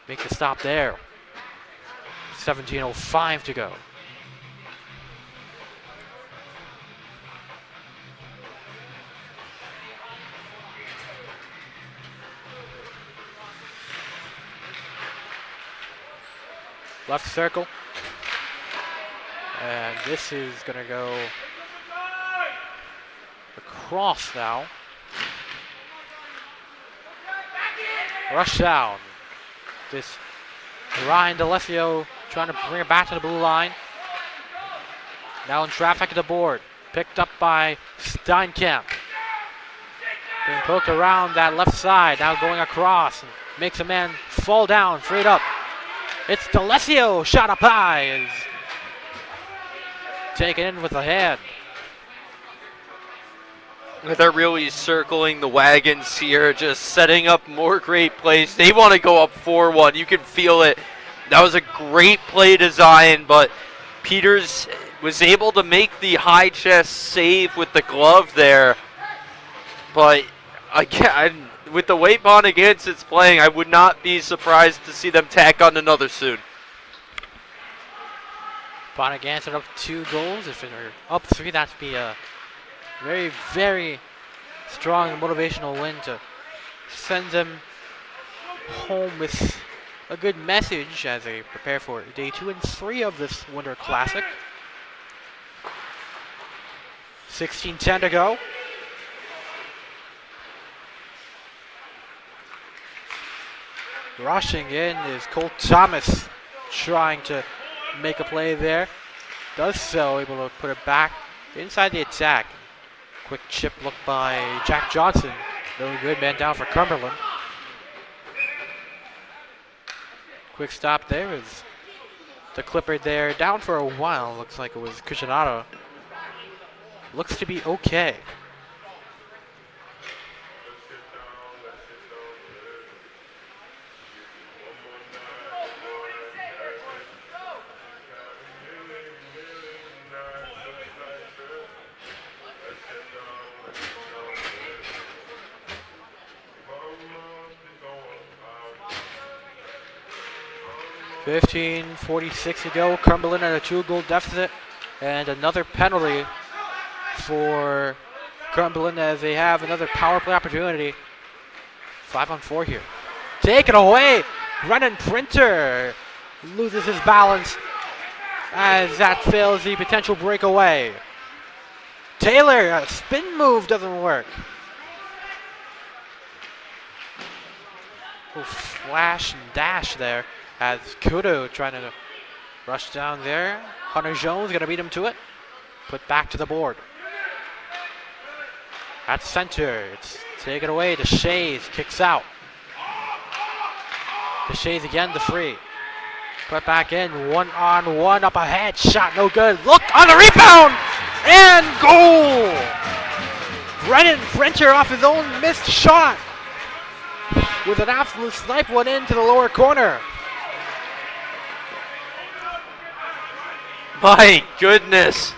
make the stop there. 17:05 to go. Left circle. And this is going to go across now. Rush down. This Ryan D'Alessio trying to bring it back to the blue line. Now in traffic at the board. Picked up by Steinkamp. Being poked around that left side. Now going across. And makes a man fall down straight up. It's D'Alessio. Shot up high. Is taken in with a hand. They're really circling the wagons here, just setting up more great plays. They want to go up 4-1. You can feel it. That was a great play design, but Peters was able to make the high chest save with the glove there. But again, with the way Ponaganset's playing, I would not be surprised to see them tack on another soon. Ponaganset up 2 goals. If they're up 3, that'd be a very, very strong and motivational win to send them home with a good message as they prepare for day 2 and 3 of this Winter Classic. 16:10 to go. Rushing in is Colt Thomas, trying to make a play there. Does so, able to put it back inside the attack. Quick chip look by Jack Johnson. No good, man down for Cumberland. Quick stop there is the Clipper there. Down for a while, looks like it was Cucinato. Looks to be okay. .46 to go. Cumberland at a 2-goal deficit. And another penalty for Cumberland as they have another power play opportunity. 5-on-4 here. Taken away. Brennan Printer loses his balance as that fails the potential breakaway. Taylor, a spin move doesn't work. Little flash and dash there as Kudo trying to rush down there. Hunter Jones gonna beat him to it. Put back to the board. At center, it's taken away. DeShays kicks out. DeShays again, the free. Put back in, 1-on-1 up ahead. Shot no good. Look on the rebound! And goal! Brennan Printer off his own missed shot with an absolute snipe one into the lower corner. My goodness.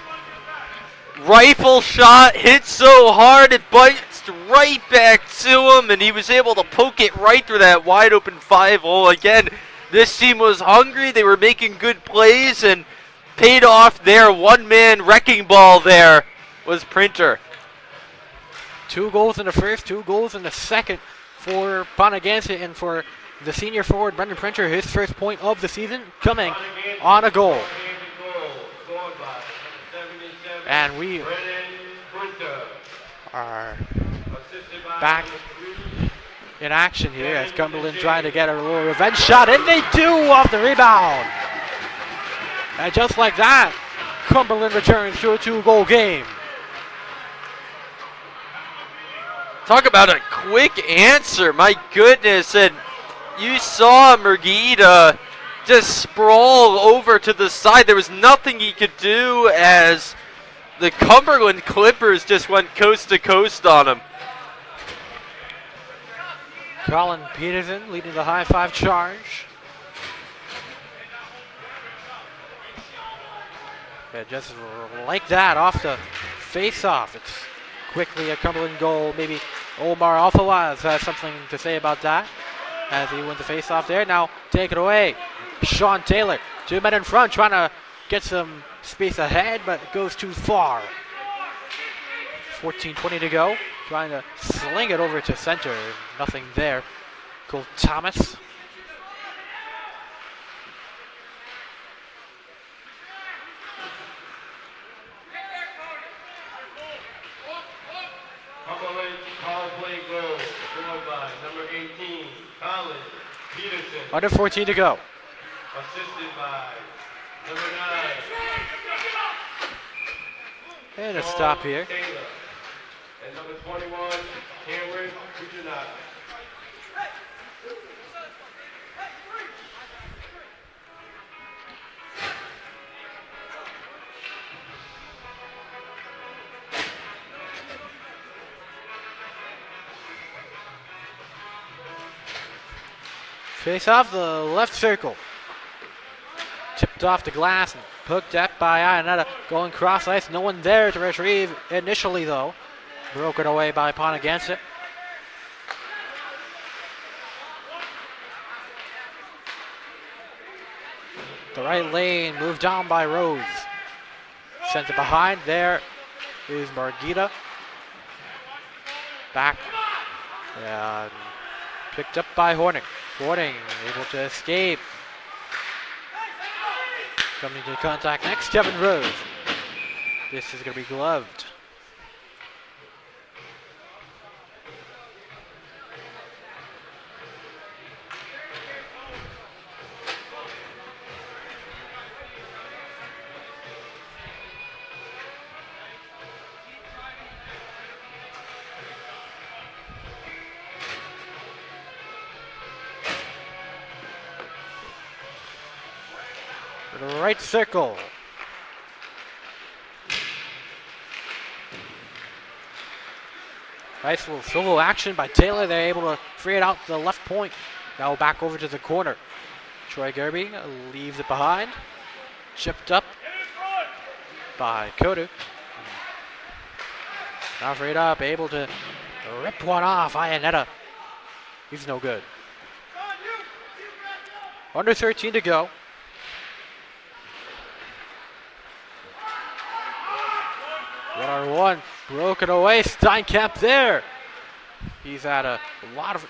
Rifle shot, hit so hard it bites right back to him, and he was able to poke it right through that wide open 5-hole. Again, this team was hungry. They were making good plays and paid off there. One-man wrecking ball there was Printer. 2 goals in the first, 2 goals in the second for Ponaganset, and for the senior forward Brendan Printer, his first point of the season coming on a goal. And we are back in action here as Cumberland trying to get a little revenge shot, and they do off the rebound. And just like that, Cumberland returns to a 2-goal game. Talk about a quick answer, my goodness. And you saw Murguita just sprawl over to the side. There was nothing he could do as the Cumberland Clippers just went coast to coast on him. Colin Peterson leading the high 5 charge. Yeah, just like that, off the face-off. It's quickly a Cumberland goal. Maybe Omar Alfawaz has something to say about that as he wins the face-off there. Now take it away. Sean Taylor, 2 men in front, trying to get some space ahead, but it goes too far. 14:20 to go. Trying to sling it over to center. Nothing there. Colt Thomas. Cumberland power play goal, scored by number 18, Colin Peterson. Under 14 to go. assisted by number 9. And a stop here. Taylor. And number 21, Cameron Kujanada. Face off the left circle. Tipped off the glass and poked at by Ionetta. Going cross ice. No one there to retrieve initially, though. Broken away by Ponaganset. The right lane moved down by Rose. Sent it behind. There is Margita. Back. And picked up by Horning. Horning able to escape. Coming to contact next, Kevin Rose. This is going to be gloved. The right circle. Nice little solo action by Taylor. They're able to free it out to the left point. Now back over to the corner. Troy Gerby leaves it behind. Chipped up by Kodu. Now freed up, able to rip one off. Ionetta. He's no good. Under 13 to go. One broken away. Steinkamp there. He had a lot of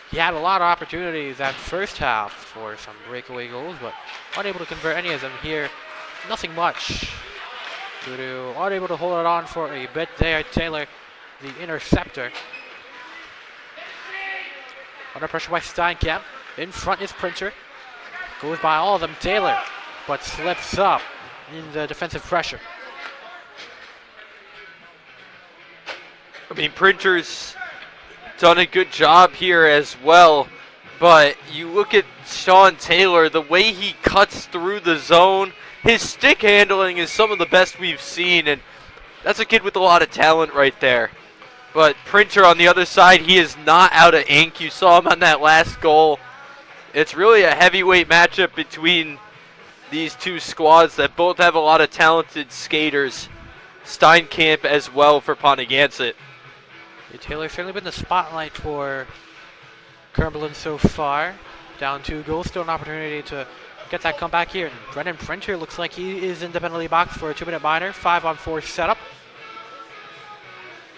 opportunities that first half for some breakaway goals, but unable to convert any of them here. Nothing much. Kudu unable to hold it on for a bit there. Taylor, the interceptor. Under pressure by Steinkamp. In front is Printer. Goes by all of them. Taylor, but slips up in the defensive pressure. I mean, Printer's done a good job here as well, but you look at Sean Taylor, the way he cuts through the zone, his stick handling is some of the best we've seen, and that's a kid with a lot of talent right there. But Printer on the other side, he is not out of ink. You saw him on that last goal. It's really a heavyweight matchup between these two squads that both have a lot of talented skaters. Steinkamp as well for Ponaganset. Taylor's certainly been the spotlight for Cumberland so far. Down 2 goals, still an opportunity to get that comeback here. And Brennan Printer looks like he is independently boxed for a 2-minute minor. 5-on-4 setup.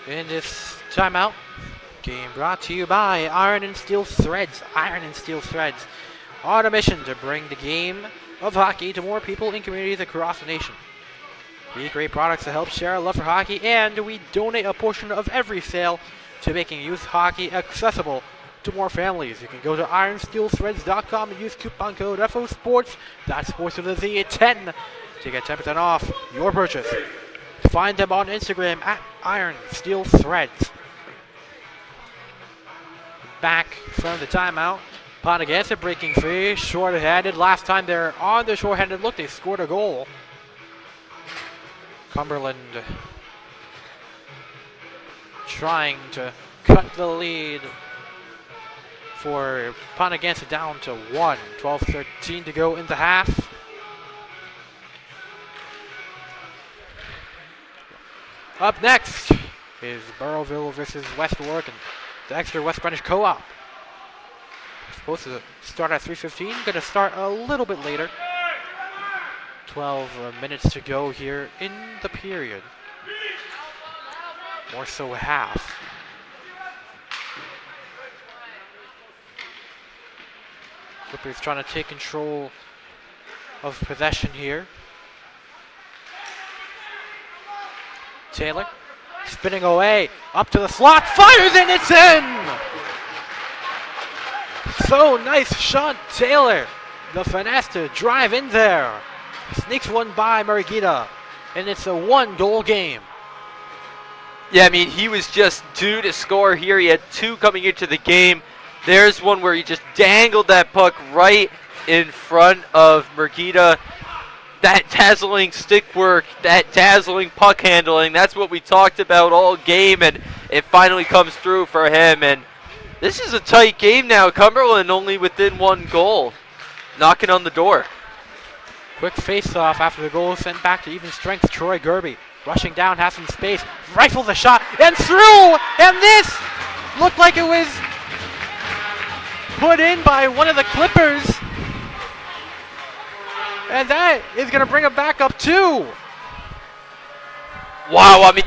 In this timeout, game brought to you by Iron and Steel Threads. Iron and Steel Threads on a mission to bring the game of hockey to more people in communities across the nation. We create products to help share our love for hockey, and we donate a portion of every sale to making youth hockey accessible to more families. You can go to ironsteelthreads.com and use coupon code FOSPORTS, that's sports with a Z, 10 to get 10% off your purchase. Find them on Instagram at Iron Steel Threads. Back from the timeout, Ponaganset breaking free, short-handed. Last time they're on the short-handed look, they scored a goal. Cumberland trying to cut the lead for Ponaganset down to 1. 12-13 to go in the half. Up next is Burrowville versus West Warwick and the Exeter West Greenwich Co-op. Supposed to start at 3:15, going to start a little bit later. 12 minutes to go here in the period. More so half. Clippers trying to take control of possession here. Taylor spinning away, up to the slot, fires and it's in! So nice shot, Taylor. the finesse to drive in there. Sneaks one by Murrieta, and it's a 1-goal game. Yeah, I mean, he was just due to score here. He had 2 coming into the game. There's one where he just dangled that puck right in front of Murrieta. That dazzling stick work, that dazzling puck handling, that's what we talked about all game, and it finally comes through for him. And this is a tight game now. Cumberland only within 1 goal, knocking on the door. Quick face-off after the goal, sent back to even strength. Troy Gerby rushing down, has some space, rifles a shot, and through! And this looked like it was put in by one of the Clippers. And that is going to bring it back up 2. Wow, I mean,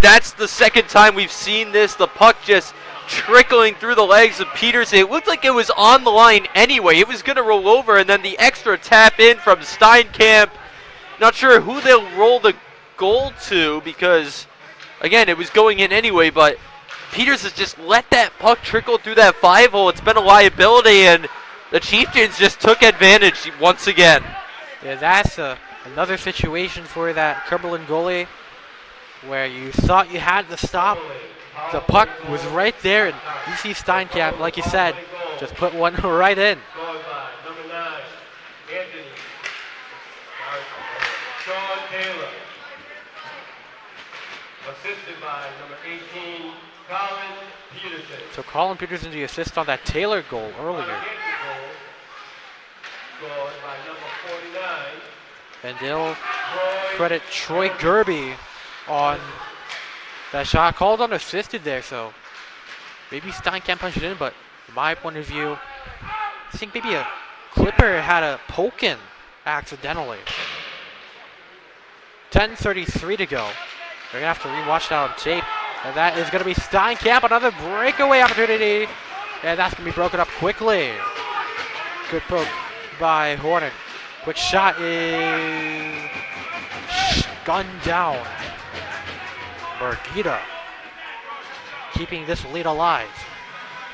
that's the second time we've seen this. The puck just trickling through the legs of Peterson. It looked like it was on the line anyway. It was going to roll over, and then the extra tap in from Steinkamp. Not sure who they'll roll the goal to because, again, it was going in anyway, but Peters has just let that puck trickle through that 5-hole. It's been a liability, and the Chieftains just took advantage once again. Yeah, that's another situation for that Cumberland goalie where you thought you had the stop. The puck was right there, and you see Steinkamp, like you said, just put one right in. Scored by number 9, Anthony. Sean Taylor. Assisted by number 18, Colin Peterson. So Colin Peterson, the assist on that Taylor goal earlier. Scored by number 49, And they'll Troy credit Troy Gerby on that shot. Called unassisted there, so maybe Steinkamp punched it in, but from my point of view, I think maybe a Clipper had a poke in accidentally. 10:33 to go. They're going to have to rewatch that on tape. And that is going to be Steinkamp, another breakaway opportunity. And that's going to be broken up quickly. Good poke by Horton. Quick shot is gunned down. Murrieta keeping this lead alive.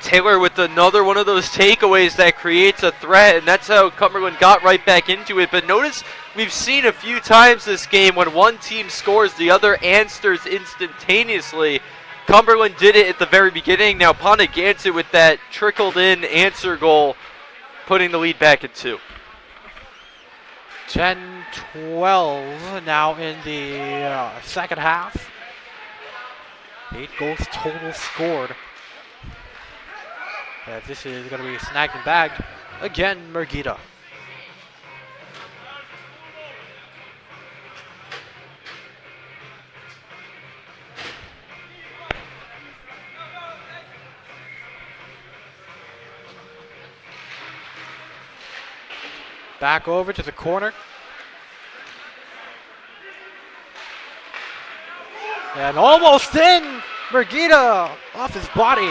Taylor with another one of those takeaways that creates a threat, and that's how Cumberland got right back into it. But notice we've seen a few times this game when one team scores, the other answers instantaneously. Cumberland did it at the very beginning. Now Ponaganset with that trickled in answer goal, putting the lead back at 2. 10-12 now in the second half. 8 goals total scored. This is going to be snagged and bagged. Again, Murrieta. Back over to the corner. And almost in! Murrieta off his body.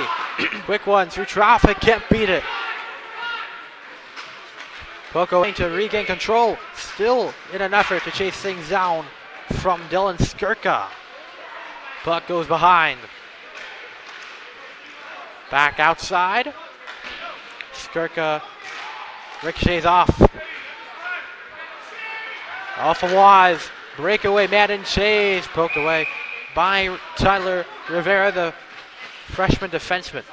Quick one through traffic, can't beat it. Poco to regain control, still in an effort to chase things down from Dylan Skirka. Puck goes behind. Back outside. Skirka ricochets off. Off of Wise. Breakaway, Madden chase. Poked away by Tyler Rivera, the freshman defenseman.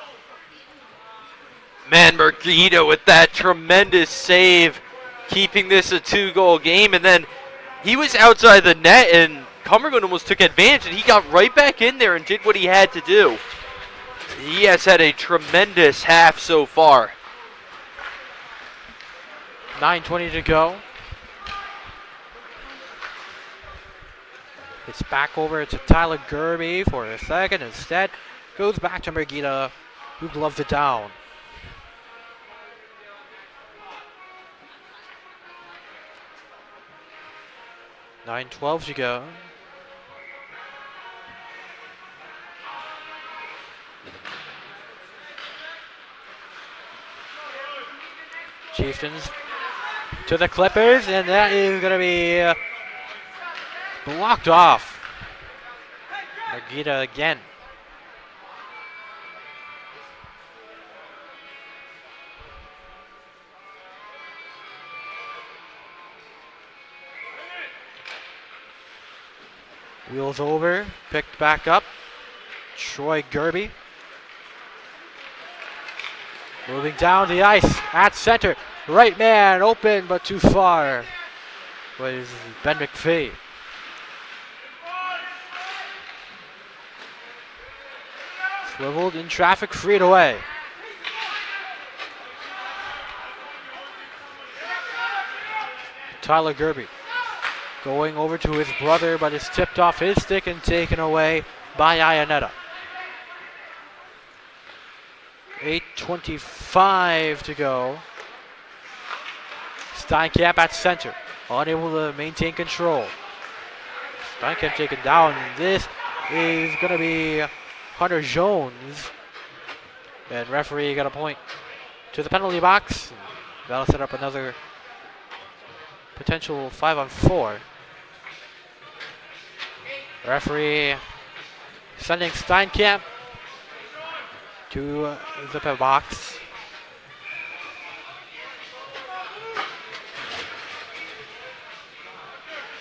Man, Murrieta with that tremendous save, keeping this a 2-goal game. And then he was outside the net, and Cumberland almost took advantage, and he got right back in there and did what he had to do. He has had a tremendous half so far. 9:20 to go. It's back over to Tyler Gerby for a second. Instead, goes back to Murrieta, who gloves it down. $9:12 to go. Chieftains to the Clippers, and that is going to be blocked off. Murrieta again. Wheels over, picked back up. Troy Gerby. Moving down the ice at center. Right man open but too far. Was Ben McPhee. Swiveled in traffic, freed away. Tyler Gerby going over to his brother, but is tipped off his stick and taken away by Ionetta. 8:25 to go. Steinkamp at center, unable to maintain control. Steinkamp taken down. This is going to be Hunter Jones. And referee got a point to the penalty box. That'll set up another potential 5-on-4. Referee sending Steinkamp to the penalty box.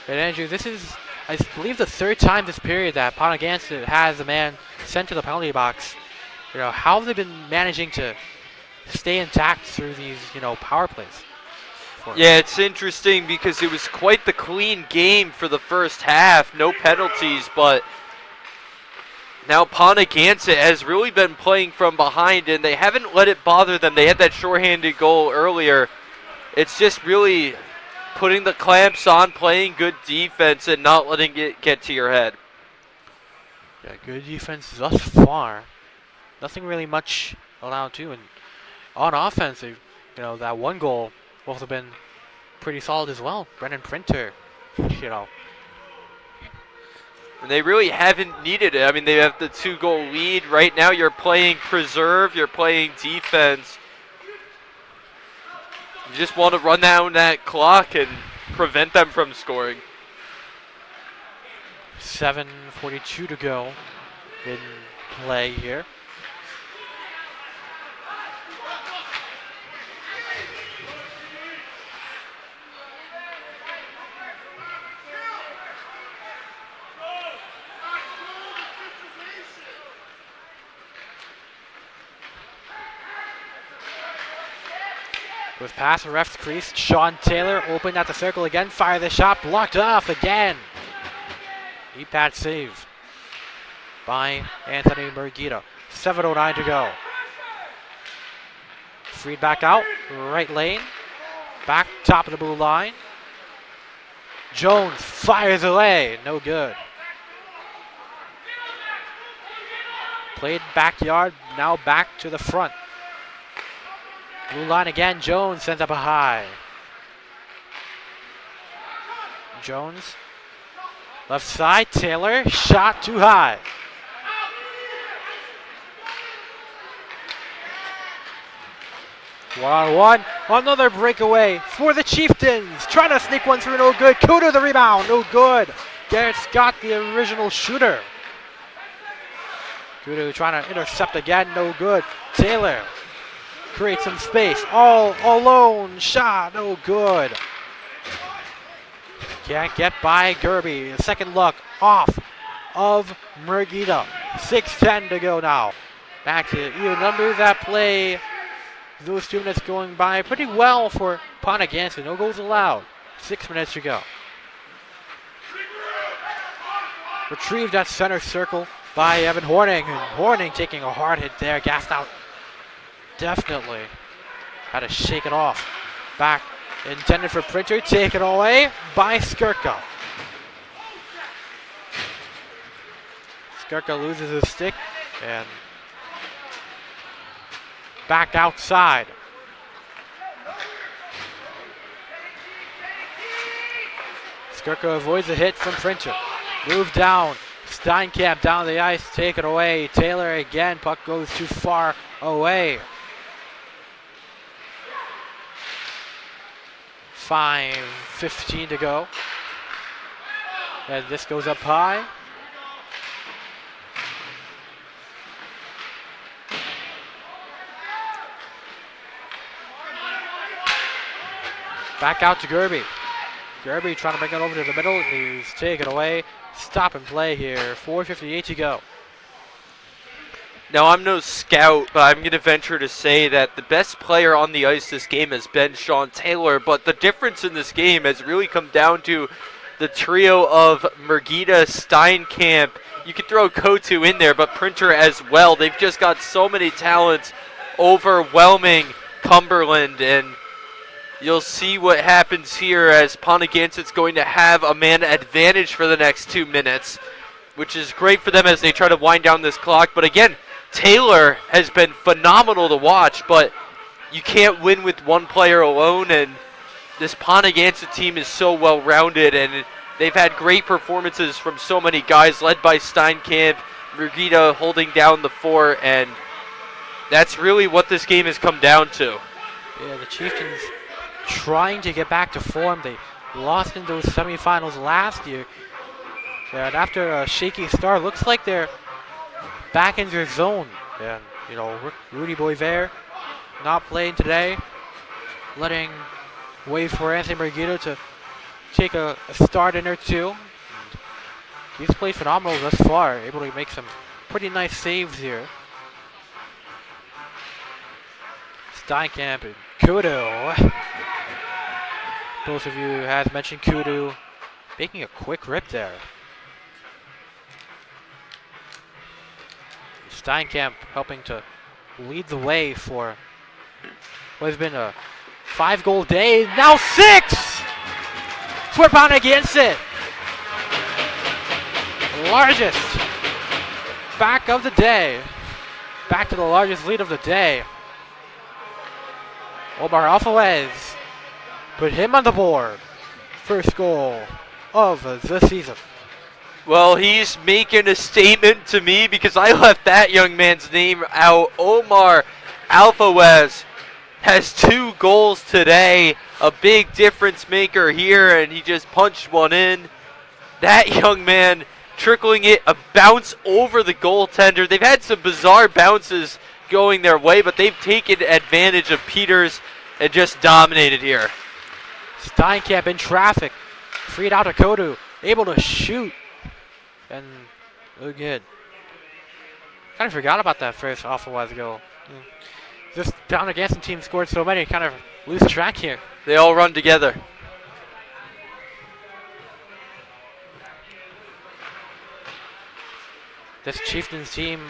And Andrew, this is, I believe, the third time this period that Ponaganset has a man sent to the penalty box. You know, how have they been managing to stay intact through these, power plays? Yeah, it's interesting because it was quite the clean game for the first half. No penalties, but now Ponaganset has really been playing from behind, and they haven't let it bother them. They had that shorthanded goal earlier. It's just really putting the clamps on, playing good defense, and not letting it get to your head. Yeah, good defense thus far. Nothing really much allowed to. And on offense, that one goal both have been pretty solid as well. Brennan Printer, And they really haven't needed it. I mean, they have the 2-goal lead. Right now you're playing preserve, you're playing defense. You just want to run down that clock and prevent them from scoring. 7:42 to go in play here. With pass, ref's crease. Sean Taylor open at the circle again. Fire the shot. Blocked off again. E-pad save by Anthony Murguita. 7:09 to go. Freed back out. Right lane. Back top of the blue line. Jones fires away. No good. Played backyard. Now back to the front. Blue line again. Jones sends up a high. Jones. Left side. Taylor. Shot too high. One-on-one. Another breakaway for the Chieftains. Trying to sneak one through. No good. Kudo the rebound. No good. Garrett Scott, the original shooter. Kudo trying to intercept again. No good. Taylor. Create some space, all alone, shot, no good. Can't get by Gerby. Second look off of Murguita. 6:10 to go now. Back to even numbers at play. Those 2 minutes going by pretty well for Ponaganset. No goals allowed. 6 minutes to go. Retrieved at center circle by Evan Horning. And Horning taking a hard hit there, gassed out. Definitely had to shake it off. Back intended for Printer, taken away by Skirka. Skirka loses his stick and back outside. Skirka avoids a hit from Printer. Move down. Steinkamp down the ice, taken away. Taylor again, puck goes too far away. 5:15 to go. And this goes up high. Back out to Gerby. Gerby trying to bring it over to the middle. He's taken away. Stop and play here. 4:58 to go. Now, I'm no scout, but I'm going to venture to say that the best player on the ice this game has been Sean Taylor, but the difference in this game has really come down to the trio of Mergita, Steinkamp. You could throw Kotu in there, but Printer as well. They've just got so many talents overwhelming Cumberland, and you'll see what happens here as Ponaganset's going to have a man advantage for the next 2 minutes, which is great for them as they try to wind down this clock. But again, Taylor has been phenomenal to watch, but you can't win with one player alone, and this Ponaganset team is so well-rounded, and they've had great performances from so many guys, led by Steinkamp, Mergita holding down the fort, and that's really what this game has come down to. Yeah, the Chieftains trying to get back to form. They lost in those semifinals last year. And after a shaky start, looks like they're back in their zone. And, you know, Rudy Boisvert not playing today, letting way for Anthony Mergita to take a start in or two. And he's played phenomenal thus far, able to make some pretty nice saves here. Steinkamp and Kudu. Both of you have mentioned Kudu making a quick rip there. Steinkamp helping to lead the way for what has been a 5-goal day. Now 6 for Ponaganset. Largest back of the day. Back to the largest lead of the day. Omar Alvarez put him on the board. First goal of the season. Well, he's making a statement to me because I left that young man's name out. Omar Alvarez has 2 goals today, a big difference maker here, and he just punched one in. That young man trickling it, a bounce over the goaltender. They've had some bizarre bounces going their way, but they've taken advantage of Peters and just dominated here. Steinkamp in traffic, freed out to Kodu, able to shoot, and look good. Kind of forgot about that first off a while ago. This Ponaganset team scored so many, kind of lose track here. They all run together. This Chieftains team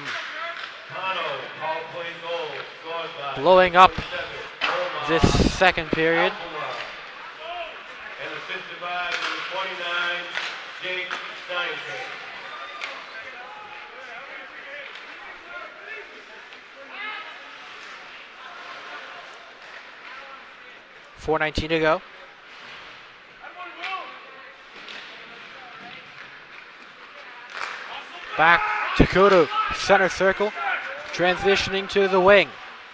blowing up this second period. And assisted by number 29, Jake Steinkamp. .419 to go. Back to Kudu, center circle, transitioning to the wing.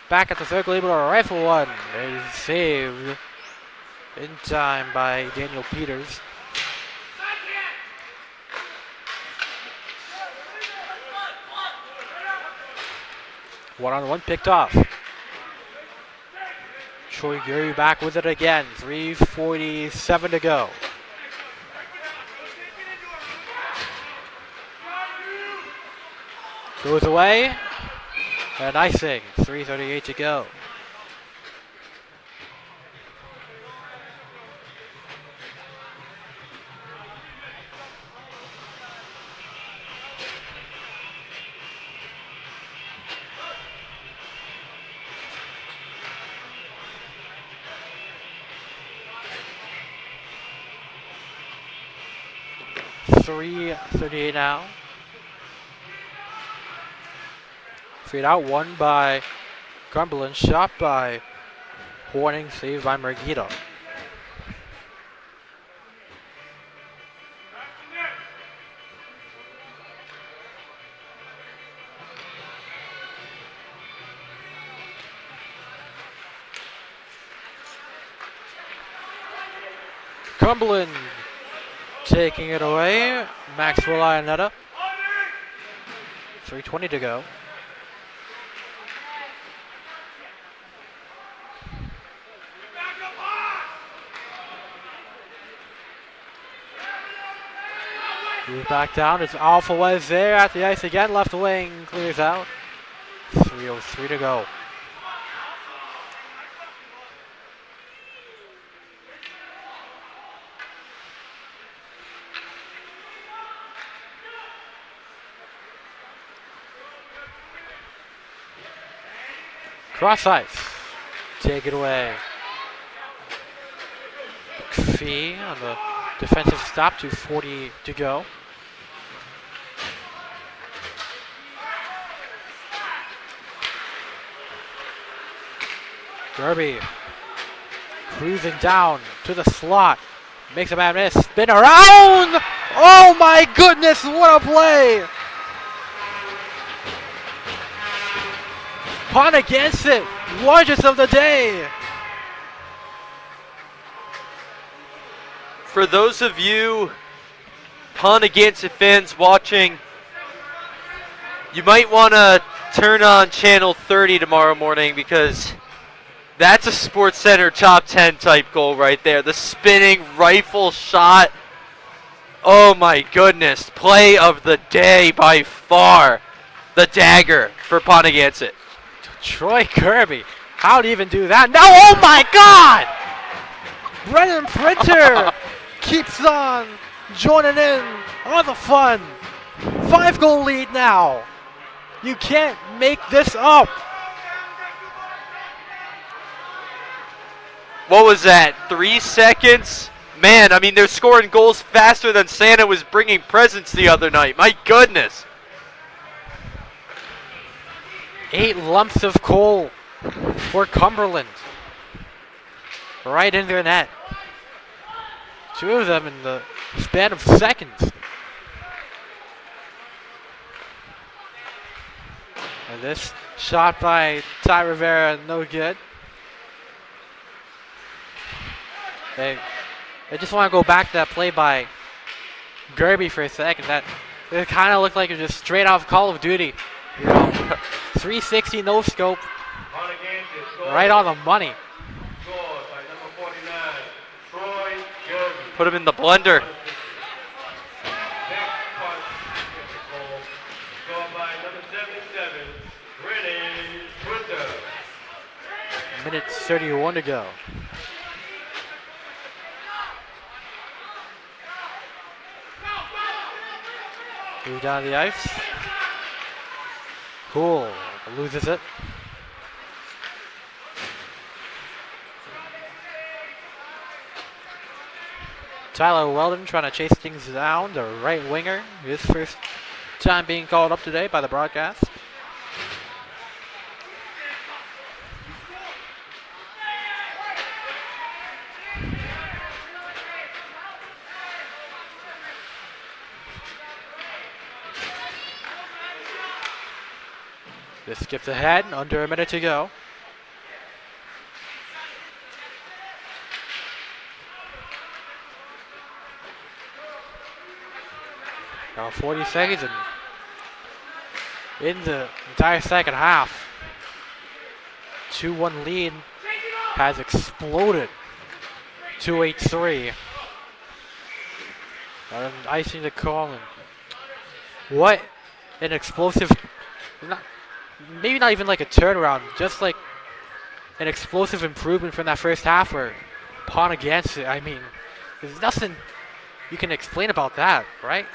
Back at the circle, able to rifle one. Is saved in time by Daniel Peters. One-on-one picked off. Troy Gary back with it again. 3:47 to go. Goes away. And icing. 3:38 to go. .338 now. Freed out, one by Cumberland, shot by Horning, saved by Mergita. Cumberland taking it away. Maxwell Ionetta. 3:20 to go. Move back down. It's Alpha Wes there at the ice again. Left wing clears out. 3:03 to go. Cross ice. Take it away. Fee on the defensive stop. 2:40 to go. Derby cruising down to the slot. Makes a bad miss. Spin around! Oh my goodness, what a play! Ponaganset, largest of the day. For those of you Ponaganset fans watching, you might want to turn on channel 30 tomorrow morning because that's a Sports Center top 10 type goal right there. The spinning rifle shot. Oh my goodness. Play of the day by far. The dagger for Ponaganset. Troy Kirby. How'd he even do that? No, oh my God! Brennan Printer keeps on joining in on the fun. 5-goal lead now. You can't make this up. What was that? 3 seconds? Man, I mean, they're scoring goals faster than Santa was bringing presents the other night. My goodness. 8 lumps of coal for Cumberland. Right in their net. 2 of them in the span of seconds. And this shot by Ty Rivera, no good. I just want to go back to that play by Gerby for a second. That it kind of looked like it was just straight off Call of Duty. You know, 360 no scope, right on the money. Scored by number 49, Troy Gerby. Put him in the blender. Next goal, scored by number 77, Brennan Printer. Minute 31 to go. Move down the ice. Cool. Loses it. Tyler Weldon trying to chase things down. The right winger. His first time being called up today by the broadcast. This skips ahead, under a minute to go. Now 40 seconds and in the entire second half, 2-1 lead has exploded. 2-8-3. Icing the call. And what an explosive, maybe not even like a turnaround, just like an explosive improvement from that first half where Ponaganset, I mean, there's nothing you can explain about that, right?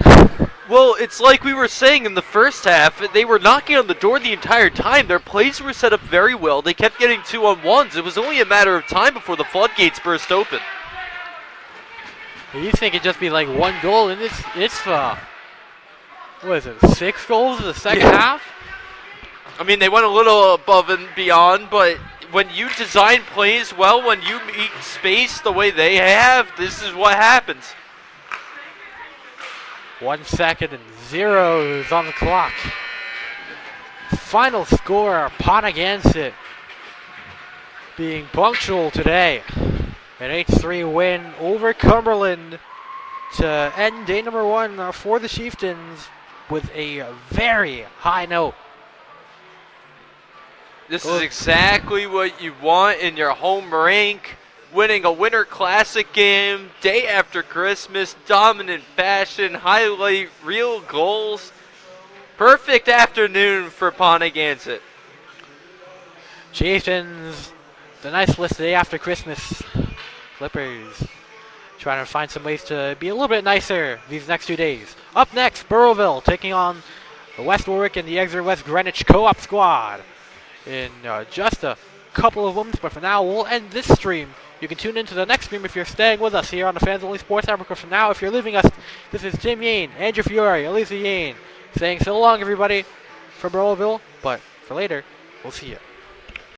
Well, it's like we were saying in the first half, they were knocking on the door the entire time. Their plays were set up very well. They kept getting 2-on-1s. It was only a matter of time before the floodgates burst open. You think it'd just be like 1 goal, and it's what is it, 6 goals in the second half? I mean, they went a little above and beyond, but when you design plays well, when you meet space the way they have, this is what happens. 1 second and 0 is on the clock. Final score, Ponaganset being punctual today. An 8-3 win over Cumberland to end day number 1 for the Chieftains with a very high note. This is exactly what you want in your home rink. winning a Winter Classic game, day after Christmas, dominant fashion, highlight real goals. Perfect afternoon for Ponaganset. Jason's the nice list the day after Christmas. Clippers trying to find some ways to be a little bit nicer these next 2 days. Up next, Burrowville taking on the West Warwick and the Exeter West Greenwich co-op squad in just a couple of moments. But for now, we'll end this stream. You can tune into the next stream if you're staying with us here on the Fans Only Sports Network. For now, if you're leaving us, this is Tim Yane, Andrew Fiore, Elisa Yane, saying so long, everybody, from Burrowville. But for later, we'll see you.